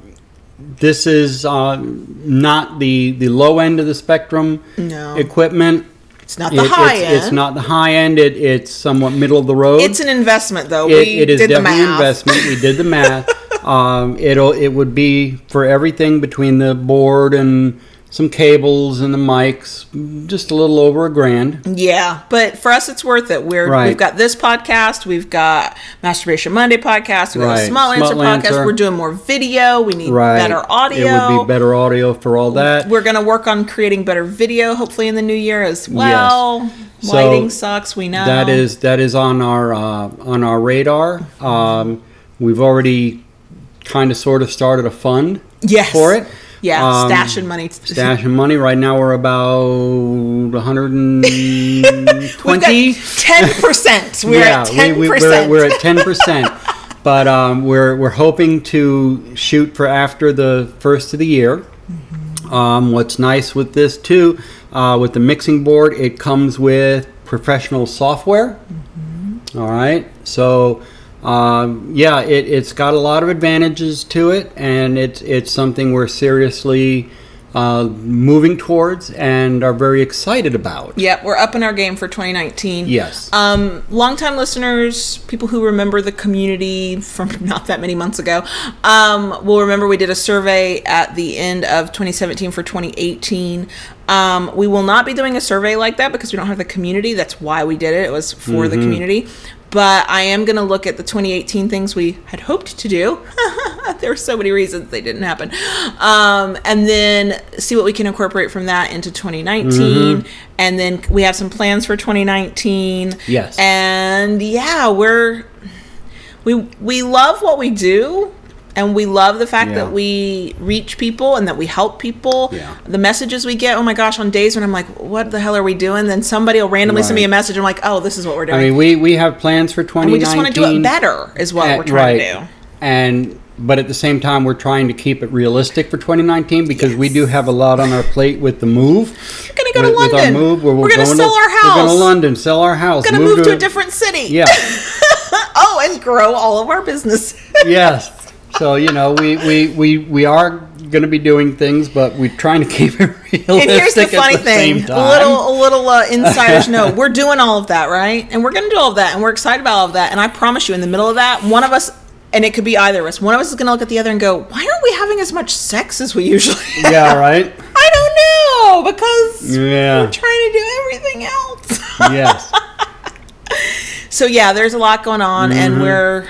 this is not the low end of the spectrum equipment. It's not the high end. It's not the high end. It's somewhat middle of the road. It's an investment, though. It is definitely an investment. We did the math. It would be for everything between the board and some cables and the mics, just a little over $1,000. Yeah, but for us, it's worth it. We've got this podcast. We've got Masturbation Monday podcast. We've got a Smut Lancer podcast. We're doing more video. We need better audio. It would be better audio for all that. We're going to work on creating better video, hopefully in the new year as well. Yes. Lighting sucks, we know. That is on our radar. We've already kind of sort of started a fund for it. Yeah, stashing money. Stashing money. Right now we're about 120. We've got 10%. We're at 10%. We're at 10%. But we're hoping to shoot for after the first of the year. What's nice with this too, with the mixing board, it comes with professional software. All right, so. It's got a lot of advantages to it, and it's something we're seriously moving towards and are very excited about. Yeah, we're upping our game for 2019. Yes. Longtime listeners, people who remember the community from not that many months ago, will remember we did a survey at the end of 2017 for 2018. We will not be doing a survey like that because we don't have the community. That's why we did it. It was for the community. But I am going to look at the 2018 things we had hoped to do. There were so many reasons they didn't happen. And then see what we can incorporate from that into 2019. And then we have some plans for 2019. Yes. And yeah, we love what we do. And we love the fact that we reach people and that we help people. Yeah. The messages we get, oh my gosh, on days when I'm like, what the hell are we doing? Then somebody will randomly send me a message. I'm like, oh, this is what we're doing. I mean, we have plans for 2019. And we just want to do it better is what we're trying to do. But at the same time, we're trying to keep it realistic for 2019 because we do have a lot on our plate with the move. We're going to go to London. With our move, we're going to sell our house. We're going to London, sell our house. We're going to move to a different city. Yeah. And grow all of our business. Yes. So, we are going to be doing things, but we're trying to keep it realistic. And here's the funny thing, a little insider's note. We're doing all of that, right? And we're going to do all of that, and we're excited about all of that. And I promise you, in the middle of that, one of us, and it could be either of us, one of us is going to look at the other and go, why aren't we having as much sex as we usually have? Yeah, right? I don't know, because we're trying to do everything else. Yes. So, yeah, there's a lot going on, and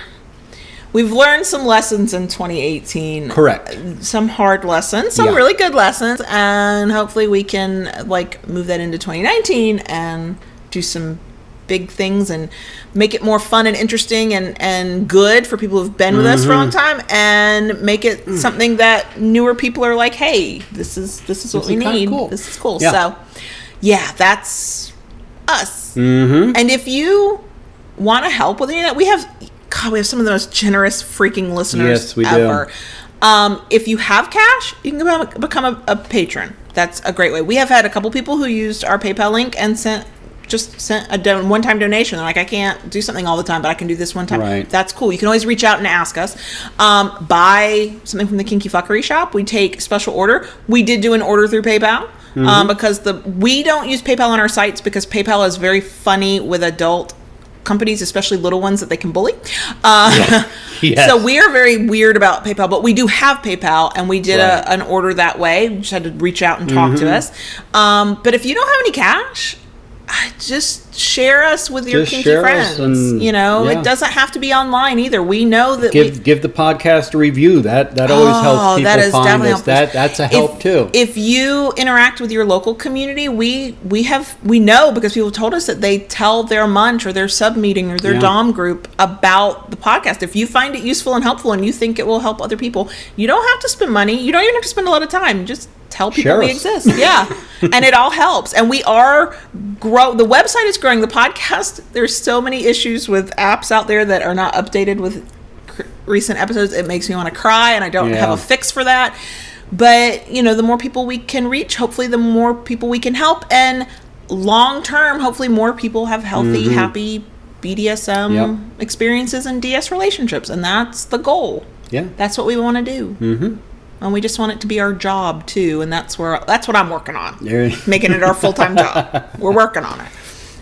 we've learned some lessons in 2018. Correct. Some hard lessons, some really good lessons, and hopefully we can move that into 2019 and do some big things and make it more fun and interesting and good for people who've been with us for a long time, and make it something that newer people are like, hey, this is what we need. Cool. This is cool. Yeah. So, yeah, that's us. And if you want to help with any of that, we have some of the most generous freaking listeners ever. If you have cash, you can become a patron. That's a great way. We have had a couple people who used our PayPal link and sent a one-time donation. They're like, I can't do something all the time, but I can do this one time. Right. That's cool. You can always reach out and ask us. Buy something from the Kinky Fuckery Shop. We take special order. We did do an order through PayPal because we don't use PayPal on our sites because PayPal is very funny with adult companies, especially little ones that they can bully. Yes. So we are very weird about PayPal, but we do have PayPal, and we did an order that way. You just had to reach out and talk to us. But if you don't have any cash, just share us with your kinky friends. It doesn't have to be online either. We know that give the podcast a review. That always helps people find us. That's a help too. If you interact with your local community, we know because people told us that they tell their munch or their sub meeting or their dom group about the podcast. If you find it useful and helpful and you think it will help other people, you don't have to spend money. You don't even have to spend a lot of time. Just tell people we exist. Yeah. And it all helps. And we are the website is growing. The podcast, there's so many issues with apps out there that are not updated with recent episodes, it makes me want to cry, and I don't Yeah. have a fix for that. But, you know, the more people we can reach, hopefully the more people we can help. And long term, hopefully more people have healthy, happy BDSM experiences and DS relationships. And that's the goal. Yeah. That's what we want to do. Mm-hmm. And we just want it to be our job, too. And that's what I'm working on. Making it our full-time job. We're working on it.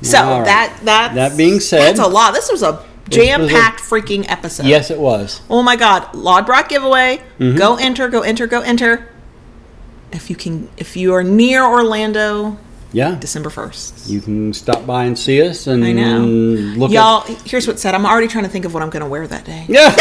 So right. that being said, that's a lot. This was a jam-packed freaking episode. Yes, it was. Oh my God. Laud Brock giveaway. Go enter. If you are near Orlando, December 1st. You can stop by and see us and I know. look Y'all, here's what's sad. I'm already trying to think of what I'm going to wear that day. Yeah.